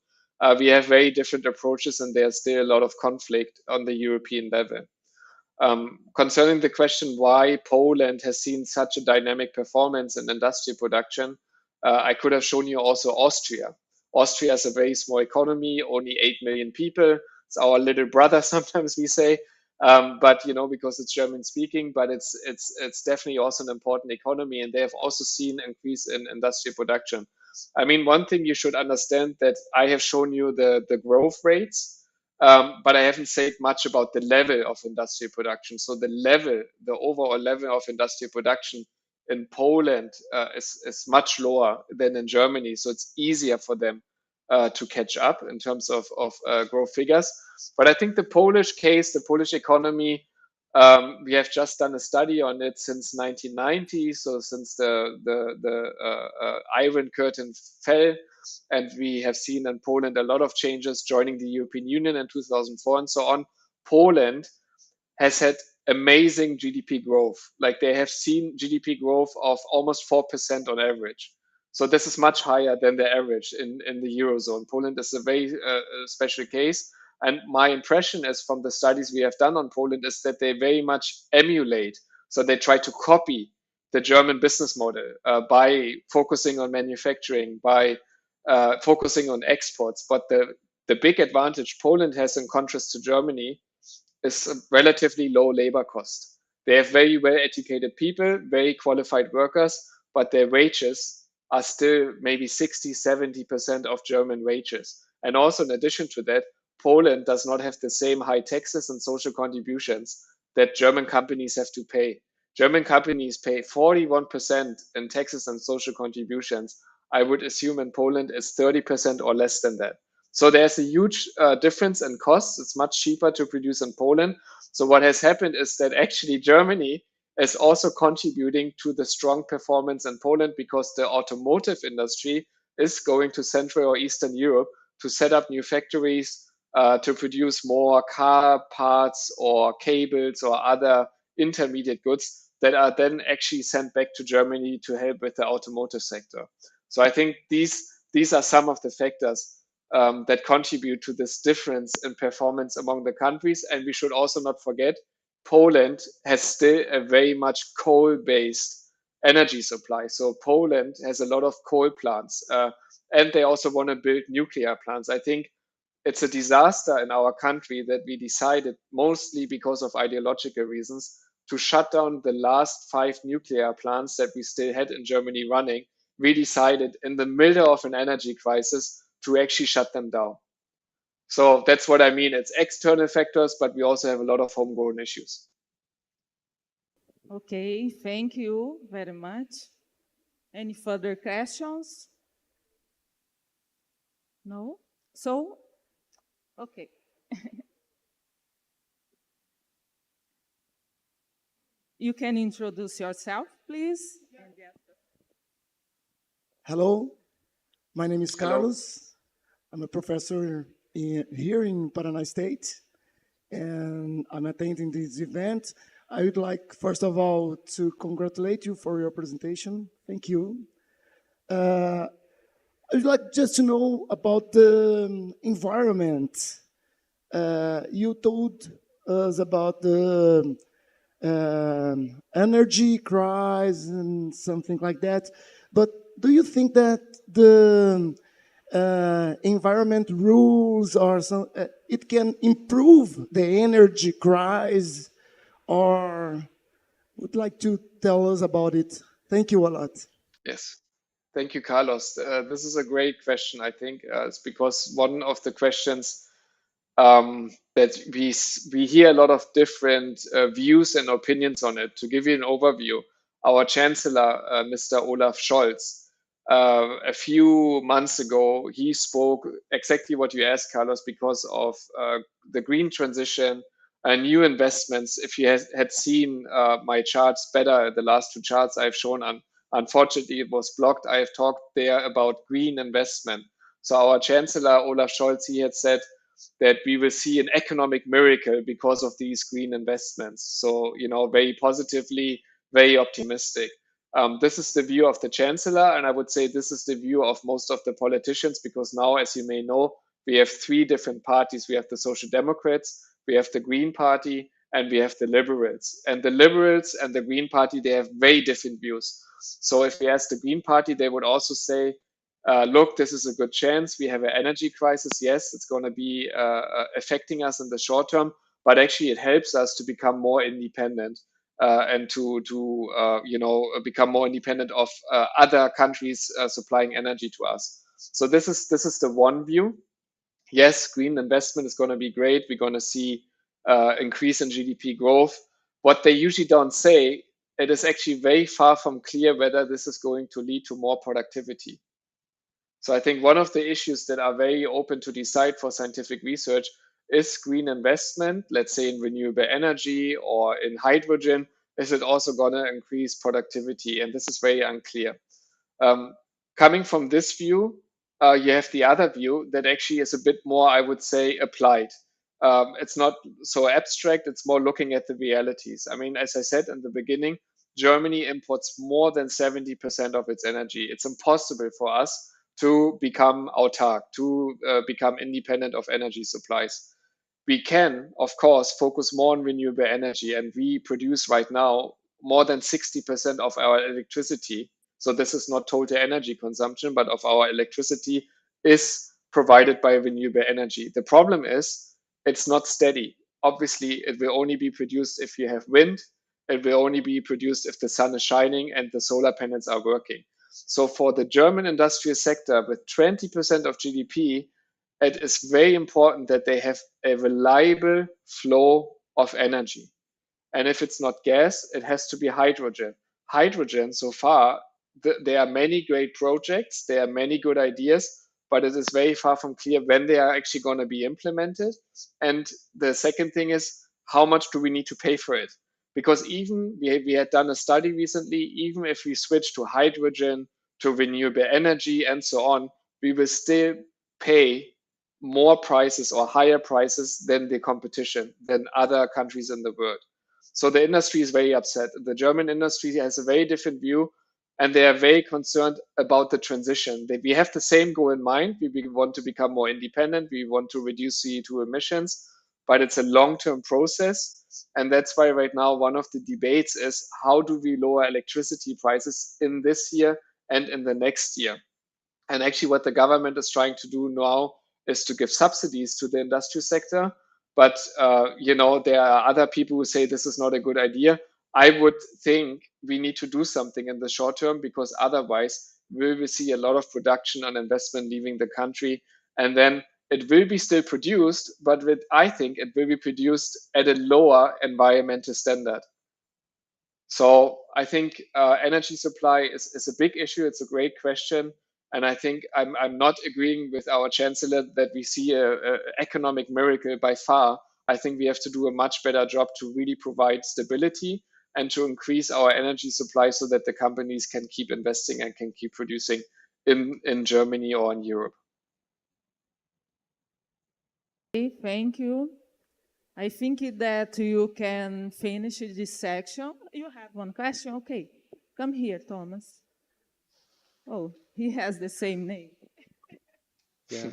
we have very different approaches, and there's still a lot of conflict on the European level. Concerning the question why Poland has seen such a dynamic performance in industrial production, I could have shown you also Austria. Austria is a very small economy, only 8 million people. It's our little brother, sometimes we say, but because it's German speaking, but it's definitely also an important economy, and they have also seen an increase in industrial production. I mean, one thing you should understand that I have shown you the growth rates, but I haven't said much about the level of industrial production. So the overall level of industrial production in Poland is much lower than in Germany. So it's easier for them to catch up in terms of growth figures. But I think the Polish case, the Polish economy, we have just done a study on it since 1990. So since the Iron Curtain fell, and we have seen in Poland a lot of changes, joining the European Union in 2004 and so on. Poland has had amazing GDP growth. Like, they have seen GDP growth of almost 4% on average. So this is much higher than the average in the Eurozone. Poland is a very special case. And my impression is, from the studies we have done on Poland, is that they very much emulate. So they try to copy the German business model by focusing on manufacturing, by focusing on exports. But the big advantage Poland has, in contrast to Germany, is a relatively low labor cost. They have very well educated people, very qualified workers, but their wages are still maybe 60, 70% of German wages. And also, in addition to that, Poland does not have the same high taxes and social contributions that German companies have to pay. German companies pay 41% in taxes and social contributions. I would assume in Poland it's 30% or less than that. So there's a huge difference in costs. It's much cheaper to produce in Poland. So what has happened is that actually Germany is also contributing to the strong performance in Poland, because the automotive industry is going to Central or Eastern Europe to set up new factories, to produce more car parts or cables or other intermediate goods that are then actually sent back to Germany to help with the automotive sector. So I think these are some of the factors that contribute to this difference in performance among the countries. And we should also not forget, Poland has still a very much coal-based energy supply. So Poland has a lot of coal plants, and they also want to build nuclear plants. I think it's a disaster in our country that we decided, mostly because of ideological reasons, to shut down the last 5 nuclear plants that we still had in Germany running. We decided in the middle of an energy crisis to actually shut them down. So that's what I mean. It's external factors, but we also have a lot of homegrown issues. Okay, thank you very much. Any further questions? No? So, okay. You can introduce yourself, please. Hello, my name is Hello. Carlos. I'm a professor here in Paraná State, and I'm attending this event. I would like, first of all, to congratulate you for your presentation. Thank you. I would like just to know about the environment. You told us about the energy crisis and something like that, but do you think that the environment rules or some, it can improve the energy crisis, or would like to tell us about it? Thank you a lot. Yes. Thank you, Carlos. This is a great question, I think. It's because one of the questions that we hear a lot of different views and opinions on it. To give you an overview, our Chancellor, Mr. Olaf Scholz, a few months ago, he spoke exactly what you asked, Carlos, because of the green transition and new investments. If you had seen my charts better, the last 2 charts I've shown on, unfortunately, it was blocked. I have talked there about green investment. So our Chancellor, Olaf Scholz, he had said that we will see an economic miracle because of these green investments. So, very positively, very optimistic. This is the view of the Chancellor, and I would say this is the view of most of the politicians, because now, as you may know, we have 3 different parties. We have the Social Democrats, we have the Green Party, and we have the Liberals. And the Liberals and the Green Party, they have very different views. So if we ask the Green Party, they would also say, look, this is a good chance. We have an energy crisis. Yes, it's going to be affecting us in the short term, but actually it helps us to become more independent and to become more independent of other countries supplying energy to us. So this is the one view. Yes, green investment is going to be great. We're going to see increase in GDP growth. What they usually don't say, it is actually very far from clear whether this is going to lead to more productivity. So I think one of the issues that are very open to decide for scientific research is green investment, let's say in renewable energy or in hydrogen. Is it also going to increase productivity? And this is very unclear. Coming from this view, you have the other view that actually is a bit more, I would say, applied. It's not so abstract, it's more looking at the realities. I mean, as I said in the beginning, Germany imports more than 70% of its energy. It's impossible for us to become autark, to become independent of energy supplies. We can, of course, focus more on renewable energy, and we produce right now more than 60% of our electricity. So this is not total energy consumption, but of our electricity is provided by renewable energy. The problem is it's not steady. Obviously, it will only be produced if you have wind. It will only be produced if the sun is shining and the solar panels are working. So for the German industrial sector with 20% of GDP, it is very important that they have a reliable flow of energy. And if it's not gas, it has to be hydrogen. Hydrogen, so far, there are many great projects, there are many good ideas, but it is very far from clear when they are actually going to be implemented. And the second thing is, how much do we need to pay for it? Because even we had done a study recently, even if we switch to hydrogen, to renewable energy, and so on, we will still pay more prices or higher prices than the competition, than other countries in the world. So the industry is very upset. The German industry has a very different view, and they are very concerned about the transition. We have the same goal in mind. We want to become more independent. We want to reduce CO2 emissions, but it's a long-term process. And that's why right now one of the debates is how do we lower electricity prices in this year and in the next year? And actually what the government is trying to do now is to give subsidies to the industry sector. But there are other people who say this is not a good idea. I would think we need to do something in the short term, because otherwise we will see a lot of production and investment leaving the country. And then it will be still produced, but I think it will be produced at a lower environmental standard. So I think energy supply is a big issue. It's a great question. And I think I'm not agreeing with our chancellor that we see a economic miracle by far. I think we have to do a much better job to really provide stability and to increase our energy supply so that the companies can keep investing and can keep producing in Germany or in Europe. Okay, thank you. I think that you can finish this section. You have one question? Okay. Come here, Thomas. Oh, he has the same name. Yeah.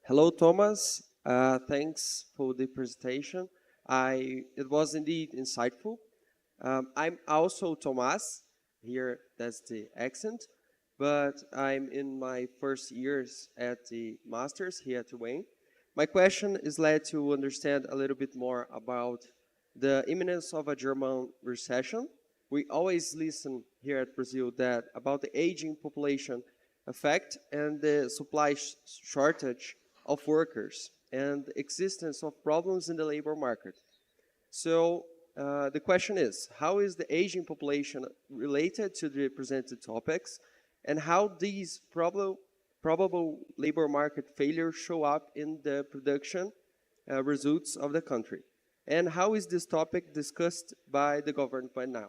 Hello, Thomas. Thanks for the presentation. It was indeed insightful. I'm also Thomas. Here, that's the accent. But I'm in my first years at the Masters here at Wayne. My question is led to understand a little bit more about the imminence of a German recession. We always listen here at Brazil that about the aging population effect and the supply shortage of workers and the existence of problems in the labor market. So the question is, how is the aging population related to the presented topics, and how these probable labor market failures show up in the production results of the country? And how is this topic discussed by the government by now?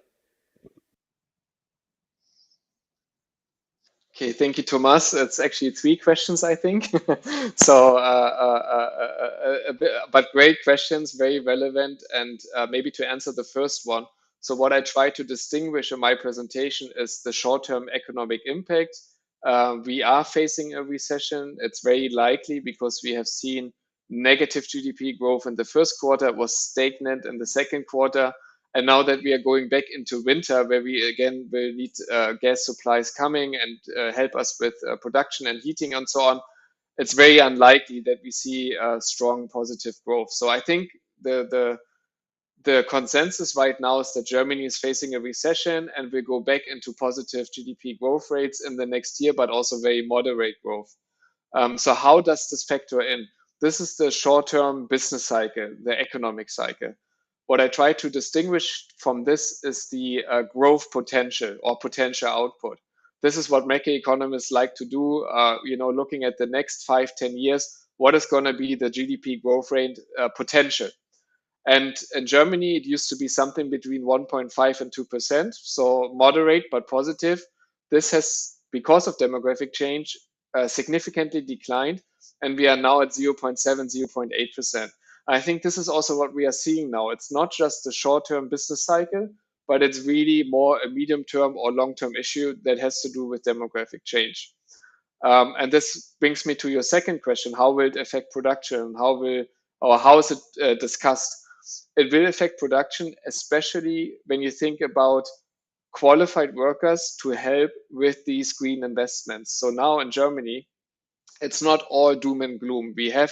Okay, thank you, Thomas. It's actually 3 questions, I think. So, but great questions, very relevant. And maybe to answer the first one. So what I try to distinguish in my presentation is the short-term economic impact. We are facing a recession. It's very likely because we have seen negative GDP growth in the first quarter. It was stagnant in the second quarter. And now that we are going back into winter, where we again will need gas supplies coming and help us with production and heating and so on, it's very unlikely that we see strong positive growth. So I think the consensus right now is that Germany is facing a recession and will go back into positive GDP growth rates in the next year, but also very moderate growth. So how does this factor in? This is the short-term business cycle, the economic cycle. What I try to distinguish from this is the growth potential or potential output. This is what macroeconomists like to do, looking at the next 5-10 years, what is going to be the GDP growth rate potential. And in Germany, it used to be something between 1.5 and 2%, so moderate but positive. This has, because of demographic change, significantly declined, and we are now at 0.7, 0.8%. I think this is also what we are seeing now. It's not just a short-term business cycle, but it's really more a medium-term or long-term issue that has to do with demographic change. And this brings me to your second question: how will it affect production? How is it discussed? It will affect production, especially when you think about qualified workers to help with these green investments. So now in Germany, it's not all doom and gloom. We have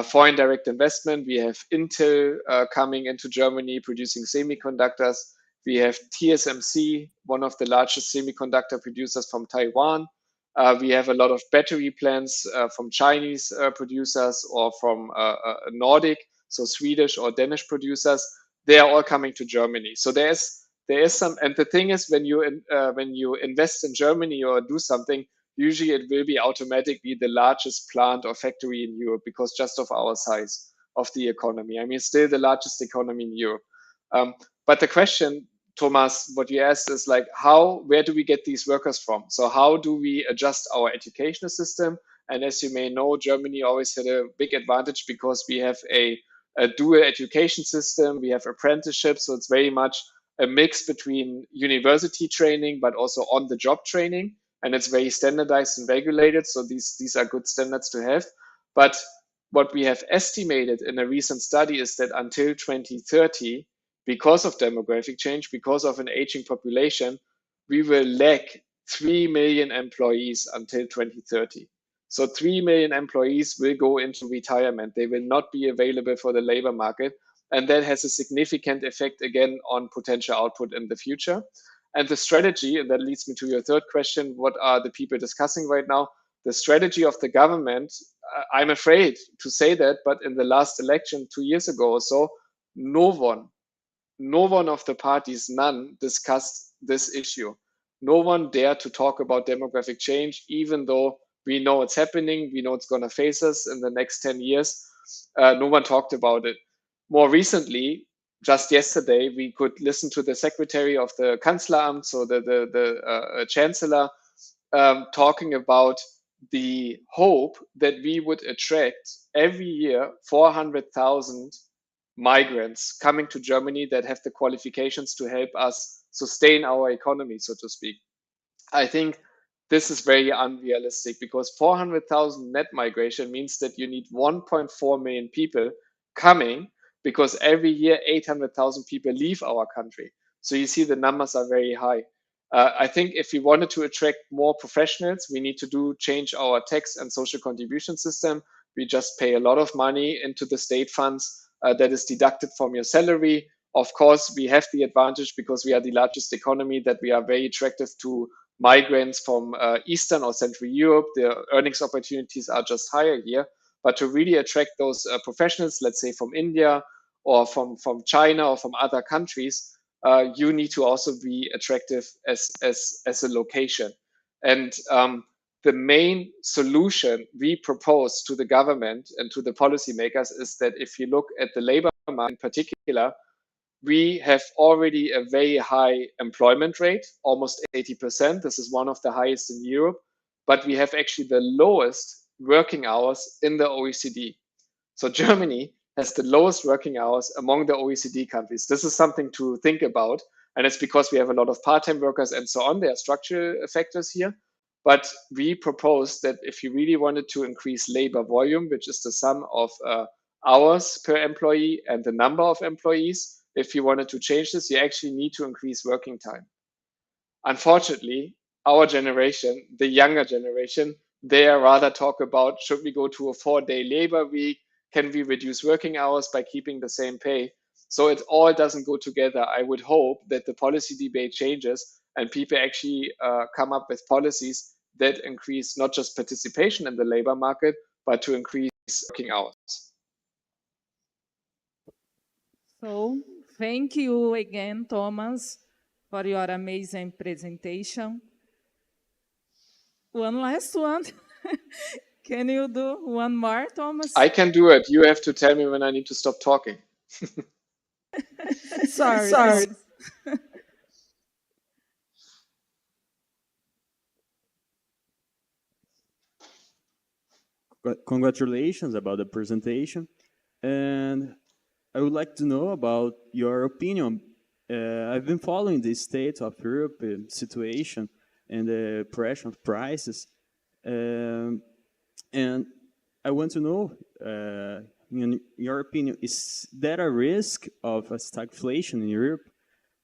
foreign direct investment. We have Intel coming into Germany producing semiconductors. We have TSMC, one of the largest semiconductor producers from Taiwan. We have a lot of battery plants from Chinese producers or from Nordic, so Swedish or Danish producers. They are all coming to Germany. So there is some, and the thing is, when you invest in Germany or do something, usually it will be automatically the largest plant or factory in Europe because just of our size of the economy. I mean, still the largest economy in Europe. But the question, Thomas, what you asked is like, where do we get these workers from? So how do we adjust our educational system? And as you may know, Germany always had a big advantage because we have a a dual education system. We have apprenticeships, so it's very much a mix between university training, but also on-the-job training. And it's very standardized and regulated. So these are good standards to have. But what we have estimated in a recent study is that until 2030, because of demographic change, because of an aging population, we will lack 3 million employees until 2030. So 3 million employees will go into retirement. They will not be available for the labor market. And that has a significant effect again on potential output in the future. And the strategy, and that leads me to your third question, what are the people discussing right now? The strategy of the government, I'm afraid to say that, but in the last election 2 years ago or so, no one of the parties, none, discussed this issue. No one dared to talk about demographic change, even though we know it's happening, we know it's going to face us in the next 10 years. No one talked about it. More recently, just yesterday, we could listen to the secretary of the Kanzleramt, so the chancellor, talking about the hope that we would attract every year 400,000 migrants coming to Germany that have the qualifications to help us sustain our economy, so to speak. I think this is very unrealistic because 400,000 net migration means that you need 1.4 million people coming because every year 800,000 people leave our country. So you see the numbers are very high. I think if we wanted to attract more professionals, we need to change our tax and social contribution system. We just pay a lot of money into the state funds that is deducted from your salary. Of course, we have the advantage because we are the largest economy that we are very attractive to migrants from Eastern or Central Europe. The earnings opportunities are just higher here. But to really attract those professionals, let's say from India or from China or from other countries, you need to also be attractive as a location. And the main solution we propose to the government and to the policymakers is that if you look at the labor market in particular, we have already a very high employment rate, almost 80%. This is one of the highest in Europe, but we have actually the lowest working hours in the OECD. So Germany has the lowest working hours among the OECD countries. This is something to think about. And it's because we have a lot of part-time workers and so on. There are structural factors here. But we propose that if you really wanted to increase labor volume, which is the sum of hours per employee and the number of employees, if you wanted to change this, you actually need to increase working time. Unfortunately, our generation, the younger generation, they rather talk about, should we go to a 4-day labor week? Can we reduce working hours by keeping the same pay? So it all doesn't go together. I would hope that the policy debate changes and people actually come up with policies that increase not just participation in the labor market, but to increase working hours. So thank you again, Thomas, for your amazing presentation. One last one. Can you do one more, Thomas? I can do it. You have to tell me when I need to stop talking. Sorry. Congratulations about the presentation. And I would like to know about your opinion. I've been following the state of Europe situation and the pressure of prices. And I want to know, in your opinion, is there a risk of a stagflation in Europe?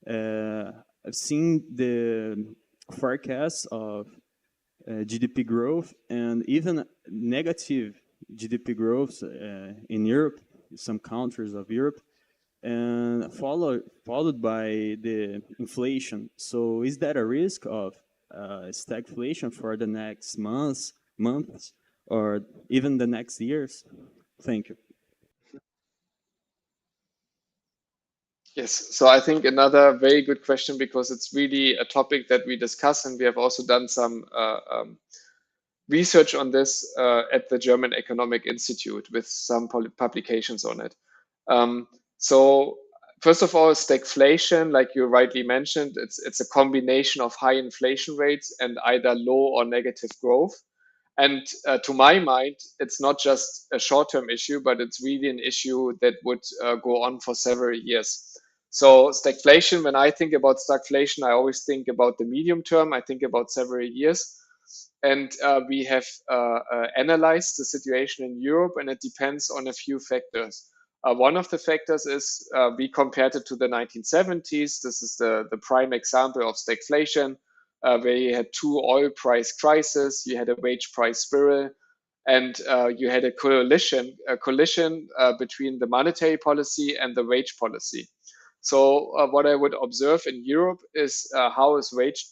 I've seen the forecasts of GDP growth and even negative GDP growth in Europe, some countries of Europe, and followed by the inflation. So is that a risk of stagflation for the next months, or even the next years? Thank you. Yes, so I think another very good question, because it's really a topic that we discuss, and we have also done some research on this at the German Economic Institute with some publications on it. So first of all, stagflation, like you rightly mentioned, it's a combination of high inflation rates and either low or negative growth. And to my mind, it's not just a short-term issue, but it's really an issue that would go on for several years. So stagflation, when I think about stagflation, I always think about the medium term. I think about several years. And we have analyzed the situation in Europe, and it depends on a few factors. One of the factors is we compared it to the 1970s. This is the prime example of stagflation, where you had two oil price crises, you had a wage price spiral, and you had a collision between the monetary policy and the wage policy. So what I would observe in Europe is how is wage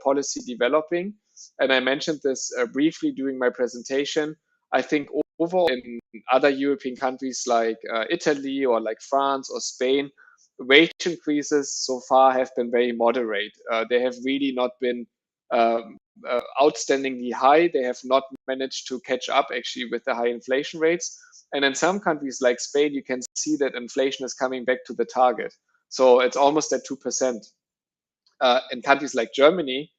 policy developing? And I mentioned this briefly during my presentation. I think overall in other European countries like Italy or like France or Spain, wage increases so far have been very moderate. They have really not been outstandingly high. They have not managed to catch up actually with the high inflation rates. And in some countries like Spain, you can see that inflation is coming back to the target. So it's almost at 2%. In countries like Germany,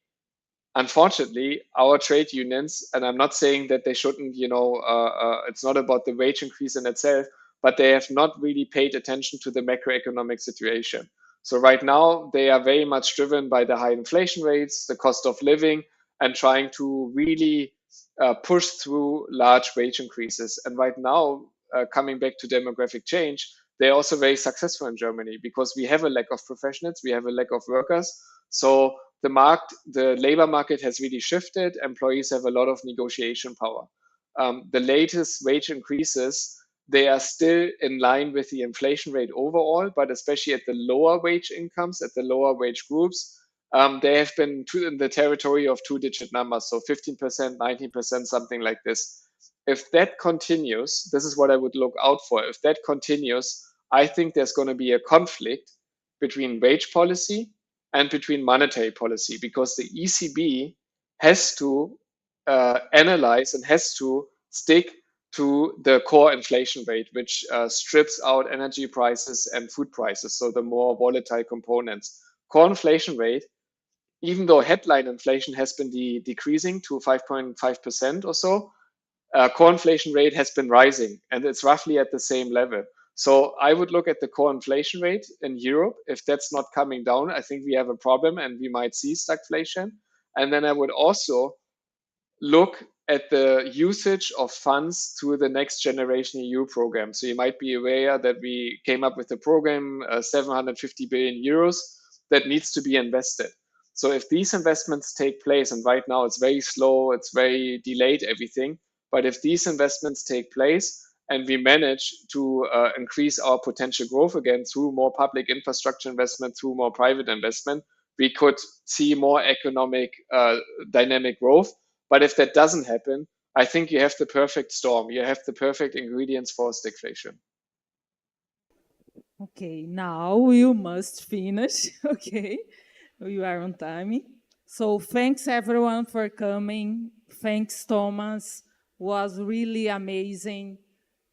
unfortunately, our trade unions, and I'm not saying that they shouldn't, it's not about the wage increase in itself, but they have not really paid attention to the macroeconomic situation. So right now, they are very much driven by the high inflation rates, the cost of living, and trying to really push through large wage increases. And right now, coming back to demographic change, they're also very successful in Germany because we have a lack of professionals, we have a lack of workers. So the labor market has really shifted. Employees have a lot of negotiation power. The latest wage increases, they are still in line with the inflation rate overall, but especially at the lower wage incomes, at the lower wage groups, they have been in the territory of two-digit numbers, so 15%, 19%, something like this. If that continues, this is what I would look out for. If that continues, I think there's going to be a conflict between wage policy and between monetary policy, because the ECB has to analyze and has to stick to the core inflation rate, which strips out energy prices and food prices, so the more volatile components. Core inflation rate, even though headline inflation has been decreasing to 5.5% or so, core inflation rate has been rising, and it's roughly at the same level. So I would look at the core inflation rate in Europe. If that's not coming down, I think we have a problem and we might see stagflation. And then I would also look at the usage of funds through the Next Generation EU program. So you might be aware that we came up with a program, 750 billion euros, that needs to be invested. So if these investments take place, and right now it's very slow, it's very delayed, everything, but if these investments take place and we manage to increase our potential growth again through more public infrastructure investment, through more private investment, we could see more economic dynamic growth. But if that doesn't happen, I think you have the perfect storm. You have the perfect ingredients for stagflation. Okay, now you must finish. Okay, you are on time. So thanks everyone for coming. Thanks, Thomas. Was really amazing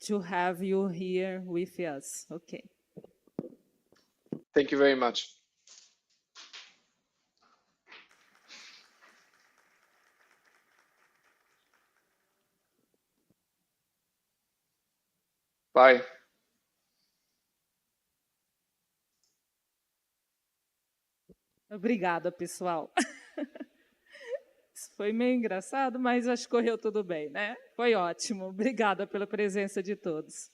to have you here with us. Okay. Thank you very much. Bye. Obrigada, pessoal. Isso foi meio engraçado, mas acho que correu tudo bem, né? Foi ótimo. Obrigada pela presença de todos.